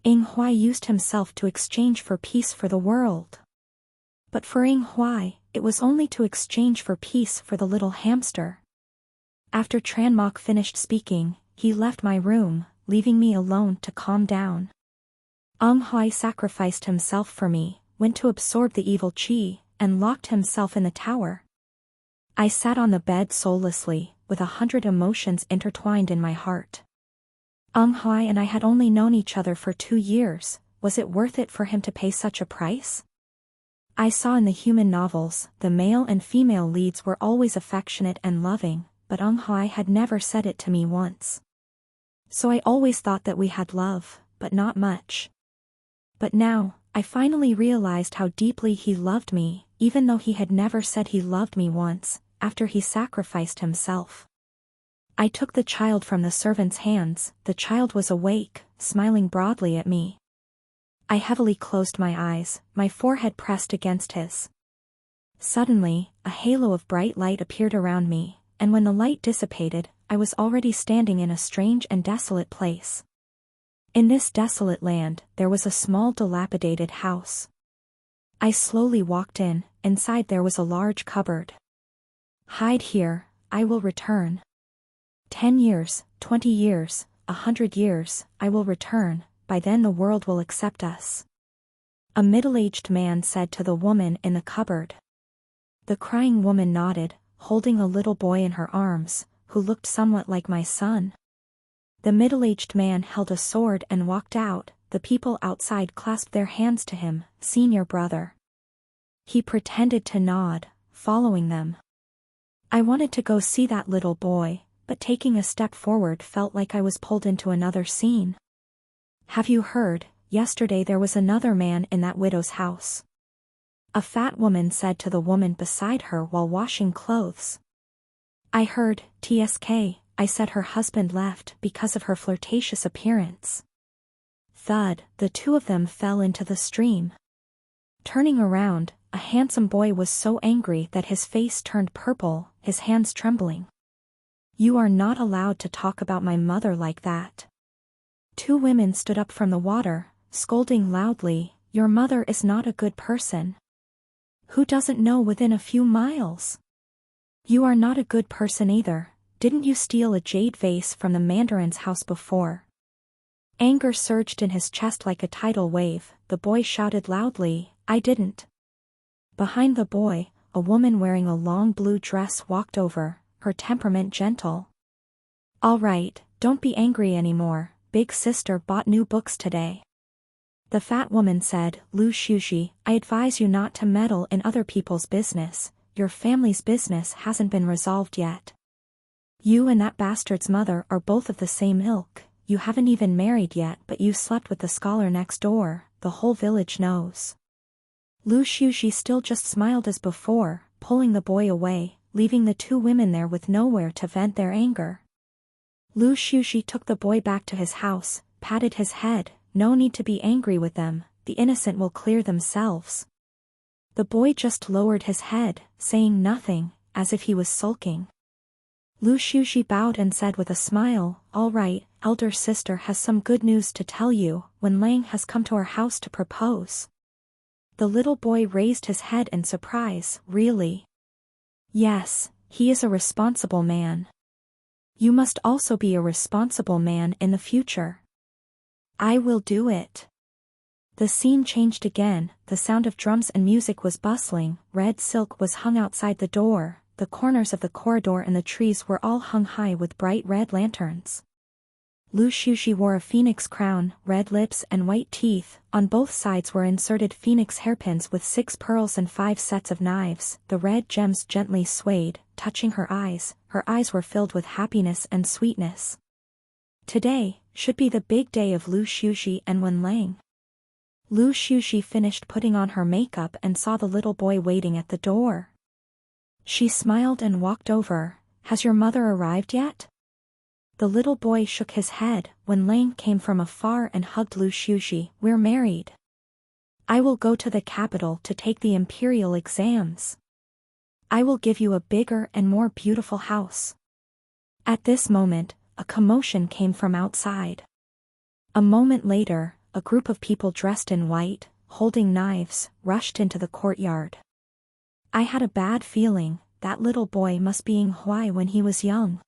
[SPEAKER 1] Ing Huai used himself to exchange for peace for the world. But for Ing Huai, it was only to exchange for peace for the little hamster. After Tran Mok finished speaking, he left my room, leaving me alone to calm down. Ing Huai sacrificed himself for me, went to absorb the evil chi, and locked himself in the tower. I sat on the bed soullessly, with 100 emotions intertwined in my heart. Ing Huai and I had only known each other for 2 years, was it worth it for him to pay such a price? I saw in the human novels, the male and female leads were always affectionate and loving, but Ing Huai had never said it to me once. So I always thought that we had love, but not much. But now, I finally realized how deeply he loved me, even though he had never said he loved me once, after he sacrificed himself. I took the child from the servant's hands, the child was awake, smiling broadly at me. I heavily closed my eyes, my forehead pressed against his. Suddenly, a halo of bright light appeared around me, and when the light dissipated, I was already standing in a strange and desolate place. In this desolate land, there was a small dilapidated house. I slowly walked in, inside there was a large cupboard. Hide here, I will return. 10 years, 20 years, 100 years, I will return, by then the world will accept us. A middle-aged man said to the woman in the cupboard. The crying woman nodded, holding a little boy in her arms, who looked somewhat like my son. The middle-aged man held a sword and walked out, the people outside clasped their hands to him, senior brother. He pretended to nod, following them. I wanted to go see that little boy, but taking a step forward felt like I was pulled into another scene. Have you heard, yesterday there was another man in that widow's house? A fat woman said to the woman beside her while washing clothes. I heard, TSK, I said her husband left because of her flirtatious appearance. Thud, the two of them fell into the stream. Turning around, a handsome boy was so angry that his face turned purple, his hands trembling. You are not allowed to talk about my mother like that. 2 women stood up from the water, scolding loudly, your mother is not a good person. Who doesn't know within a few miles? You are not a good person either, didn't you steal a jade vase from the mandarin's house before? Anger surged in his chest like a tidal wave, the boy shouted loudly, I didn't. Behind the boy, a woman wearing a long blue dress walked over, her temperament gentle. All right, don't be angry anymore, big sister bought new books today. The fat woman said, Lu Shuji, I advise you not to meddle in other people's business, your family's business hasn't been resolved yet. You and that bastard's mother are both of the same ilk, you haven't even married yet but you slept with the scholar next door, the whole village knows. Lu Shuji still just smiled as before, pulling the boy away, leaving the 2 women there with nowhere to vent their anger. Lu Shuji took the boy back to his house, patted his head, no need to be angry with them, the innocent will clear themselves. The boy just lowered his head, saying nothing, as if he was sulking. Lu Shuji bowed and said with a smile, all right, elder sister has some good news to tell you, Wen Lang has come to our house to propose. The little boy raised his head in surprise, really? Yes, he is a responsible man. You must also be a responsible man in the future. I will do it. The scene changed again, the sound of drums and music was bustling, red silk was hung outside the door, the corners of the corridor and the trees were all hung high with bright red lanterns. Lu Xiuxi wore a phoenix crown, red lips and white teeth, on both sides were inserted phoenix hairpins with 6 pearls and 5 sets of knives, the red gems gently swayed, touching her eyes were filled with happiness and sweetness. Today should be the big day of Lu Xiuxi and Wenlang. Lu Xiuxi finished putting on her makeup and saw the little boy waiting at the door. She smiled and walked over. Has your mother arrived yet? The little boy shook his head. Wenlang came from afar and hugged Lu Xiuxi. We're married. I will go to the capital to take the imperial exams. I will give you a bigger and more beautiful house. At this moment, a commotion came from outside. A moment later, a group of people dressed in white, holding knives, rushed into the courtyard. I had a bad feeling, that little boy must be Ying Huai when he was young.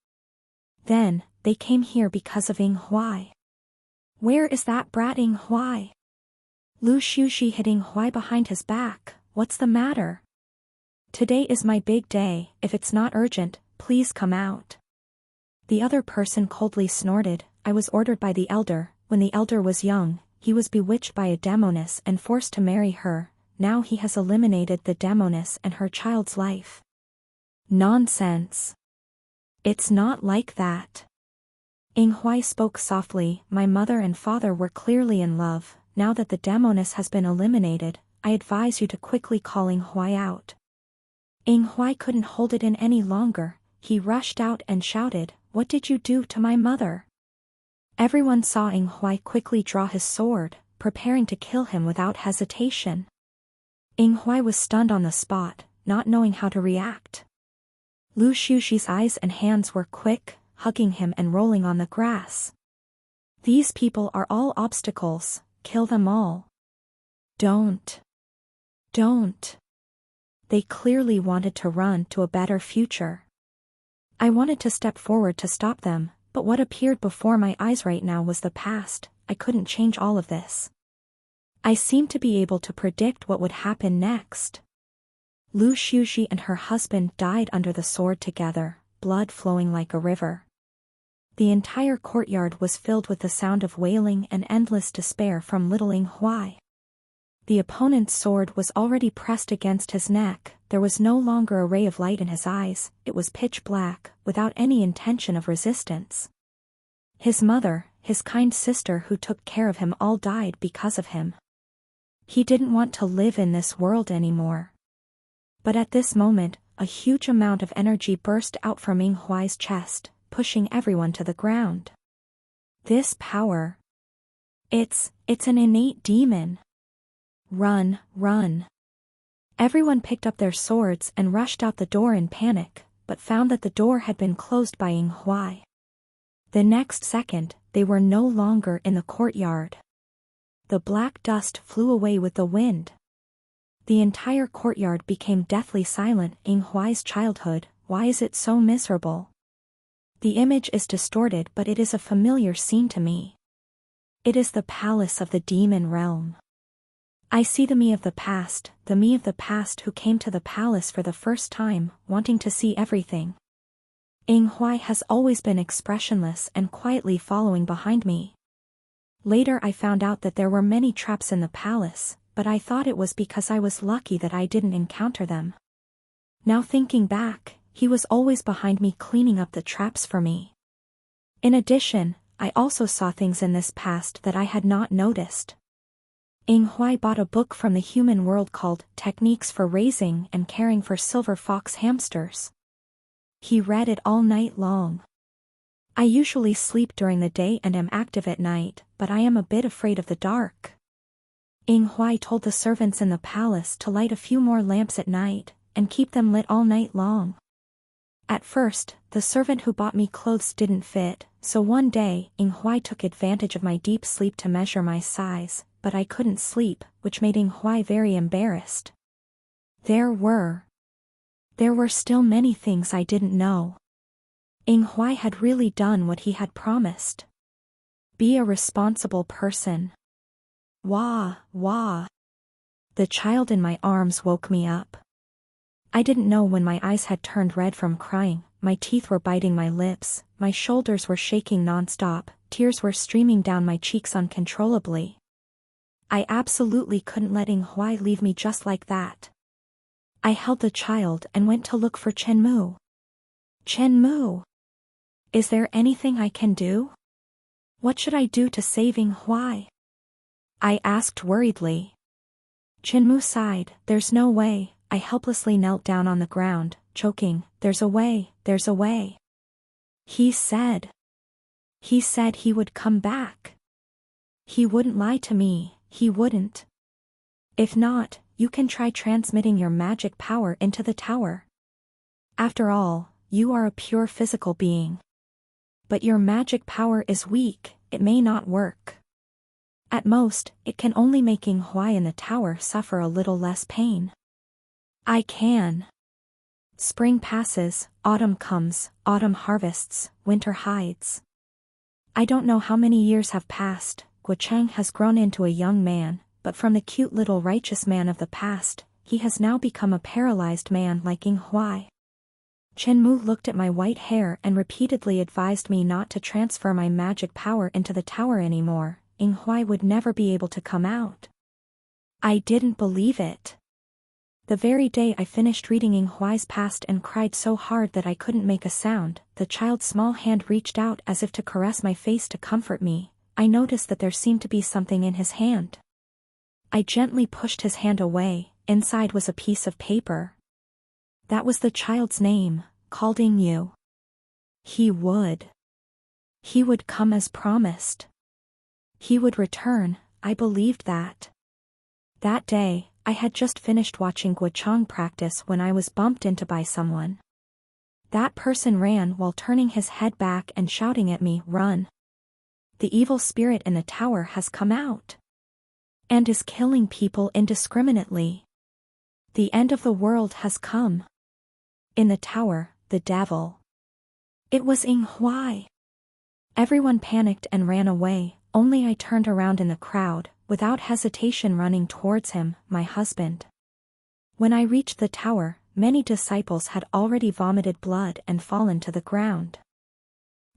[SPEAKER 1] Then, they came here because of Ying Huai. Where is that brat Ying Huai? Lu Xiuxi hit Ying Huai behind his back. What's the matter? Today is my big day, if it's not urgent, please come out. The other person coldly snorted. I was ordered by the elder. When the elder was young, he was bewitched by a demoness and forced to marry her. Now he has eliminated the demoness and her child's life. Nonsense. It's not like that. Ying Huai spoke softly. My mother and father were clearly in love. Now that the demoness has been eliminated, I advise you to quickly call Ying Huai out. Ying Huai couldn't hold it in any longer. He rushed out and shouted, What did you do to my mother? Everyone saw Ying Huai quickly draw his sword, preparing to kill him without hesitation. Ying Huai was stunned on the spot, not knowing how to react. Lu Xiuxi's eyes and hands were quick, hugging him and rolling on the grass. These people are all obstacles, kill them all. Don't. They clearly wanted to run to a better future. I wanted to step forward to stop them, but what appeared before my eyes right now was the past. I couldn't change all of this. I seemed to be able to predict what would happen next. Lu Xiuxi and her husband died under the sword together, blood flowing like a river. The entire courtyard was filled with the sound of wailing and endless despair from little Ying Huai. The opponent's sword was already pressed against his neck. There was no longer a ray of light in his eyes, it was pitch black, without any intention of resistance. His mother, his kind sister who took care of him, all died because of him. He didn't want to live in this world anymore. But at this moment, a huge amount of energy burst out from Ying Huai's chest, pushing everyone to the ground. This power. It's an innate demon. Run. Everyone picked up their swords and rushed out the door in panic, but found that the door had been closed by Ying Huai. The next second, they were no longer in the courtyard. The black dust flew away with the wind. The entire courtyard became deathly silent. Ying Huai's childhood, why is it so miserable? The image is distorted, but it is a familiar scene to me. It is the palace of the demon realm. I see the me of the past who came to the palace for the first time, wanting to see everything. Ying Huai has always been expressionless and quietly following behind me. Later I found out that there were many traps in the palace, but I thought it was because I was lucky that I didn't encounter them. Now thinking back, he was always behind me cleaning up the traps for me. In addition, I also saw things in this past that I had not noticed. Ying Huai bought a book from the human world called Techniques for Raising and Caring for Silver Fox Hamsters. He read it all night long. I usually sleep during the day and am active at night, but I am a bit afraid of the dark. Ying Huai told the servants in the palace to light a few more lamps at night, and keep them lit all night long. At first, the servant who bought me clothes didn't fit, so one day, Ying Huai took advantage of my deep sleep to measure my size, but I couldn't sleep, which made Ying Huai very embarrassed. There were still many things I didn't know. Ying Huai had really done what he had promised. Be a responsible person. Wah, wah. The child in my arms woke me up. I didn't know when my eyes had turned red from crying, my teeth were biting my lips, my shoulders were shaking nonstop, tears were streaming down my cheeks uncontrollably. I absolutely couldn't let Ing Huai leave me just like that. I held the child and went to look for Chen Mu. Chen Mu! Is there anything I can do? What should I do to save Ing Huai? I asked worriedly. Chen Mu sighed. There's no way. I helplessly knelt down on the ground, choking. There's a way, there's a way. He said he would come back. He wouldn't lie to me, he wouldn't. If not, you can try transmitting your magic power into the tower. After all, you are a pure physical being. But your magic power is weak, it may not work. At most, it can only make Ing Huai in the tower suffer a little less pain. I can. Spring passes, autumn comes, autumn harvests, winter hides. I don't know how many years have passed. Guo Cheng has grown into a young man, but from the cute little righteous man of the past, he has now become a paralyzed man like Ing Huai. Chen Mu looked at my white hair and repeatedly advised me not to transfer my magic power into the tower anymore. Ing Huai would never be able to come out. I didn't believe it. The very day I finished reading Ing Huai's past and cried so hard that I couldn't make a sound, the child's small hand reached out as if to caress my face to comfort me. I noticed that there seemed to be something in his hand. I gently pushed his hand away. Inside was a piece of paper. That was the child's name, called Ing Yu. He would come as promised. He would return, I believed that. That day, I had just finished watching Guo Chang practice when I was bumped into by someone. That person ran while turning his head back and shouting at me, "Run! The evil spirit in the tower has come out. And is killing people indiscriminately. The end of the world has come. In the tower, the devil." It was Ing Huai. Everyone panicked and ran away, only I turned around in the crowd, without hesitation running towards him, my husband. When I reached the tower, many disciples had already vomited blood and fallen to the ground.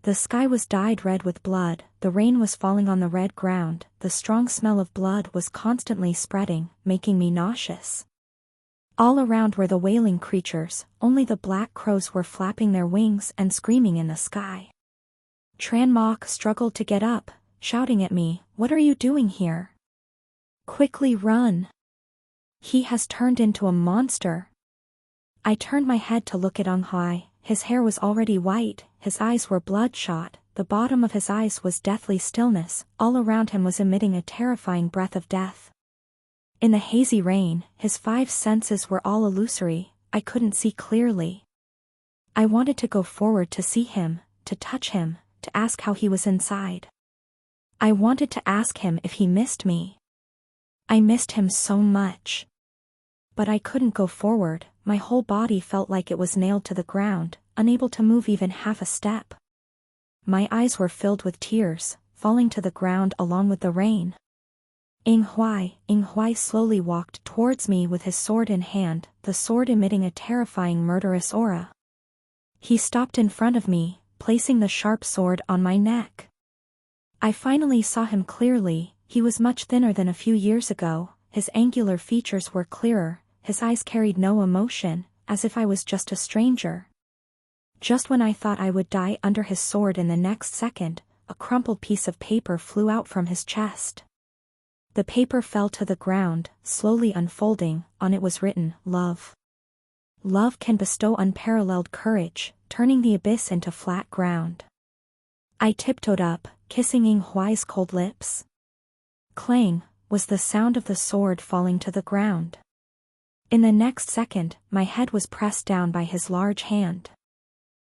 [SPEAKER 1] The sky was dyed red with blood, the rain was falling on the red ground, the strong smell of blood was constantly spreading, making me nauseous. All around were the wailing creatures, only the black crows were flapping their wings and screaming in the sky. Tran Mok struggled to get up, shouting at me, "What are you doing here? Quickly run! He has turned into a monster." I turned my head to look at Ing Huai. His hair was already white, his eyes were bloodshot, the bottom of his eyes was deathly stillness, all around him was emitting a terrifying breath of death. In the hazy rain, his 5 senses were all illusory, I couldn't see clearly. I wanted to go forward to see him, to touch him, to ask how he was inside. I wanted to ask him if he missed me. I missed him so much. But I couldn't go forward, my whole body felt like it was nailed to the ground, unable to move even half a step. My eyes were filled with tears, falling to the ground along with the rain. Ing Huai slowly walked towards me with his sword in hand, the sword emitting a terrifying murderous aura. He stopped in front of me, placing the sharp sword on my neck. I finally saw him clearly. He was much thinner than a few years ago, his angular features were clearer, his eyes carried no emotion, as if I was just a stranger. Just when I thought I would die under his sword in the next second, a crumpled piece of paper flew out from his chest. The paper fell to the ground, slowly unfolding, on it was written, "Love. Love can bestow unparalleled courage, turning the abyss into flat ground." I tiptoed up, kissing Ing Huai's cold lips. Clang, was the sound of the sword falling to the ground. In the next second, my head was pressed down by his large hand.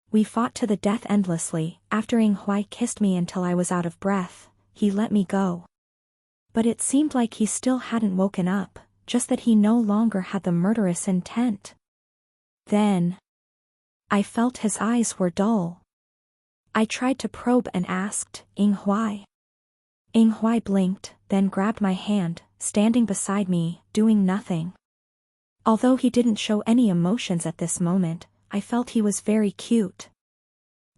[SPEAKER 1] We fought to the death endlessly. After Ing Huai kissed me until I was out of breath, he let me go. But it seemed like he still hadn't woken up, just that he no longer had the murderous intent. Then, I felt his eyes were dull. I tried to probe and asked, "Ing Huai, Ing Huai blinked, then grabbed my hand, standing beside me, doing nothing. Although he didn't show any emotions at this moment, I felt he was very cute.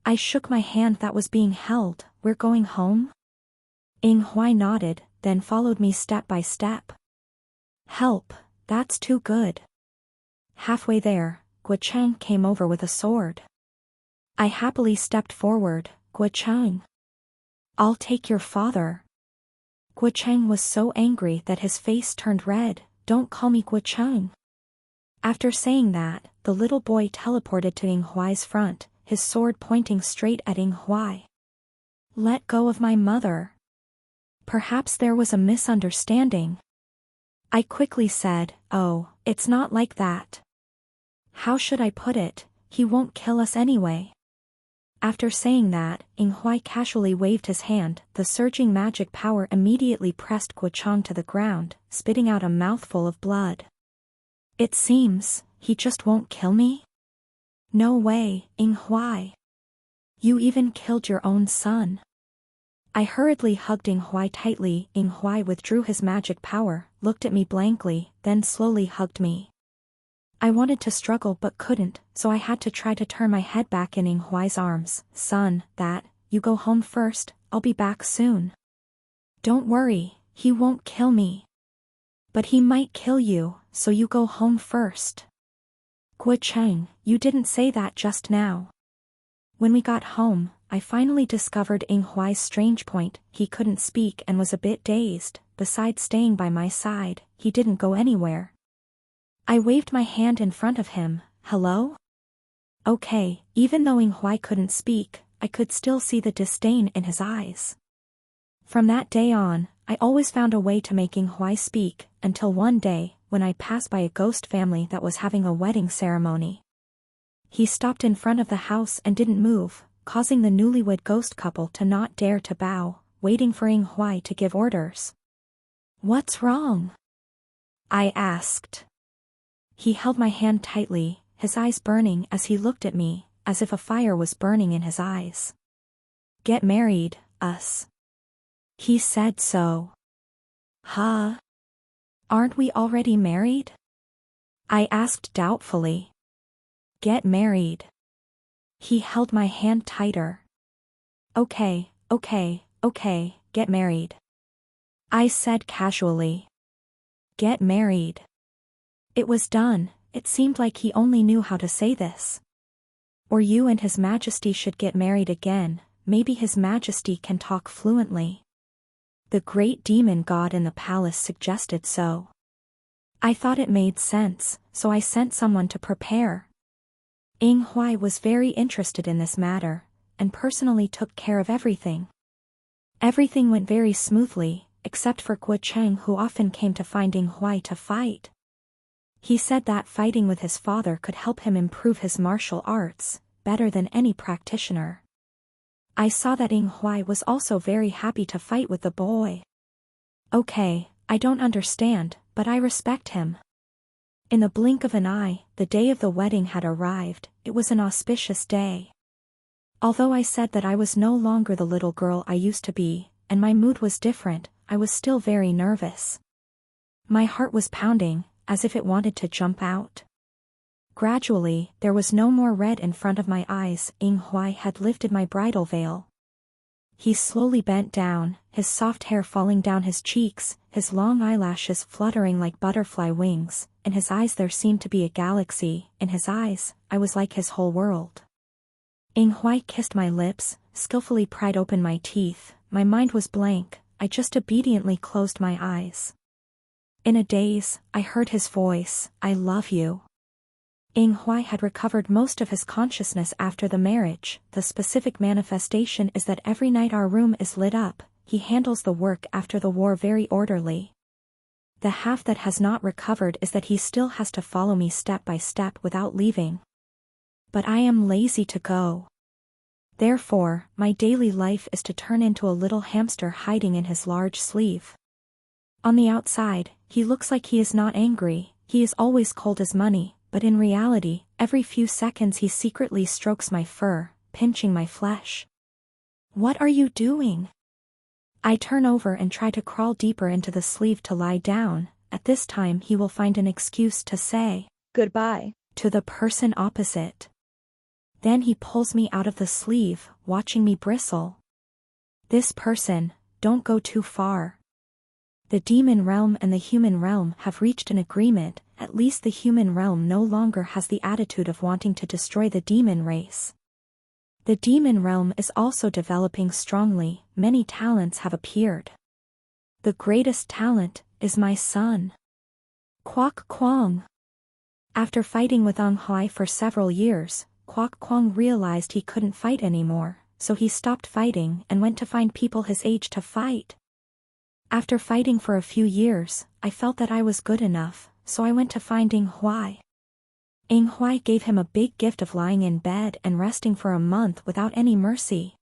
[SPEAKER 1] I shook my hand that was being held. We're going home? Ing Huai nodded, then followed me step by step. Help, that's too good. Halfway there, Guo Cheng came over with a sword. I happily stepped forward. Guo Cheng. I'll take your father. Guo Cheng was so angry that his face turned red. Don't call me Guo Cheng. After saying that, the little boy teleported to Ing Huai's front, his sword pointing straight at Ing Huai. Let go of my mother. Perhaps there was a misunderstanding. I quickly said, oh, it's not like that. How should I put it? He won't kill us anyway. After saying that, Ing Huai casually waved his hand. The surging magic power immediately pressed Guo Cheng to the ground, spitting out a mouthful of blood. It seems, he just won't kill me? No way, Ing Huai. You even killed your own son. I hurriedly hugged Ing Huai tightly. Ing Huai withdrew his magic power, looked at me blankly, then slowly hugged me. I wanted to struggle but couldn't, so I had to try to turn my head back in Ing Huai's arms. Son, you go home first, I'll be back soon. Don't worry, he won't kill me. But he might kill you, so you go home first. Guo Cheng, you didn't say that just now. When we got home, I finally discovered Ing Huai's strange point. He couldn't speak and was a bit dazed. Besides staying by my side, he didn't go anywhere. I waved my hand in front of him. Hello? Okay, even though Ing Huai couldn't speak, I could still see the disdain in his eyes. From that day on, I always found a way to make Ing Huai speak, until one day, when I passed by a ghost family that was having a wedding ceremony. He stopped in front of the house and didn't move, causing the newlywed ghost couple to not dare to bow, waiting for Ing Huai to give orders. What's wrong? I asked. He held my hand tightly, his eyes burning as he looked at me, as if a fire was burning in his eyes. Get married, us. He said so. Huh? Aren't we already married? I asked doubtfully. Get married. He held my hand tighter. Okay, get married. I said casually. Get married. It was done. It seemed like he only knew how to say this. Or you and His Majesty should get married again. Maybe His Majesty can talk fluently. The great demon god in the palace suggested so. I thought it made sense, so I sent someone to prepare. Ing Huai was very interested in this matter, and personally took care of everything. Everything went very smoothly, except for Guo Cheng, who often came to find Ing Huai to fight. He said that fighting with his father could help him improve his martial arts, better than any practitioner. I saw that Ing Huai was also very happy to fight with the boy. Okay, I don't understand, but I respect him. In the blink of an eye, the day of the wedding had arrived. It was an auspicious day. Although I said that I was no longer the little girl I used to be, and my mood was different, I was still very nervous. My heart was pounding, as if it wanted to jump out. Gradually, there was no more red in front of my eyes. Ing Huai had lifted my bridal veil. He slowly bent down, his soft hair falling down his cheeks, his long eyelashes fluttering like butterfly wings. In his eyes there seemed to be a galaxy. In his eyes, I was like his whole world. Ing Huai kissed my lips, skillfully pried open my teeth. My mind was blank. I just obediently closed my eyes. In a daze, I heard his voice. I love you. Ing Huai had recovered most of his consciousness after the marriage. The specific manifestation is that every night our room is lit up. He handles the work after the war very orderly. The half that has not recovered is that he still has to follow me step by step without leaving. But I am lazy to go. Therefore, my daily life is to turn into a little hamster hiding in his large sleeve. On the outside, he looks like he is not angry. He is always cold as money. But in reality, every few seconds he secretly strokes my fur, pinching my flesh. What are you doing? I turn over and try to crawl deeper into the sleeve to lie down. At this time he will find an excuse to say
[SPEAKER 2] Goodbye.
[SPEAKER 1] to the person opposite. Then he pulls me out of the sleeve, watching me bristle. This person, don't go too far. The demon realm and the human realm have reached an agreement. At least the human realm no longer has the attitude of wanting to destroy the demon race. The demon realm is also developing strongly. Many talents have appeared. The greatest talent is my son. Kwok Kwong. After fighting with Ong Hwai for several years, Kwok Kwong realized he couldn't fight anymore, so he stopped fighting and went to find people his age to fight. After fighting for a few years, I felt that I was good enough, so I went to find Ing Hwai. Ing Hwai gave him a big gift of lying in bed and resting for a month without any mercy.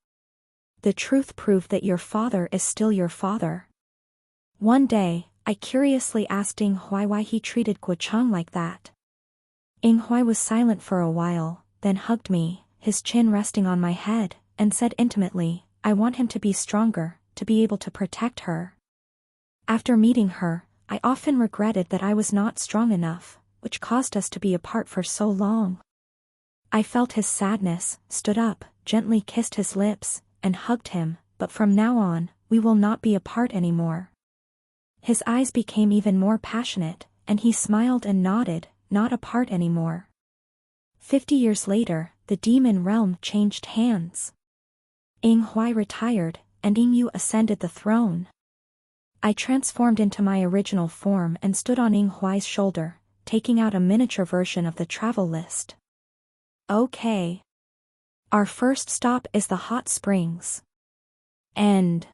[SPEAKER 1] The truth proved that your father is still your father. One day, I curiously asked Ing Hwai why he treated Guo Chang like that. Ing Hwai was silent for a while, then hugged me, his chin resting on my head, and said intimately, I want him to be stronger, to be able to protect her. After meeting her, I often regretted that I was not strong enough, which caused us to be apart for so long. I felt his sadness, stood up, gently kissed his lips, and hugged him, but from now on, we will not be apart anymore. His eyes became even more passionate, and he smiled and nodded, not apart anymore. 50 years later, the demon realm changed hands. Ing Hwai retired, and Ing Yu ascended the throne. I transformed into my original form and stood on Ing Hwai's shoulder, taking out a miniature version of the travel list. Okay. Our first stop is the hot springs. End.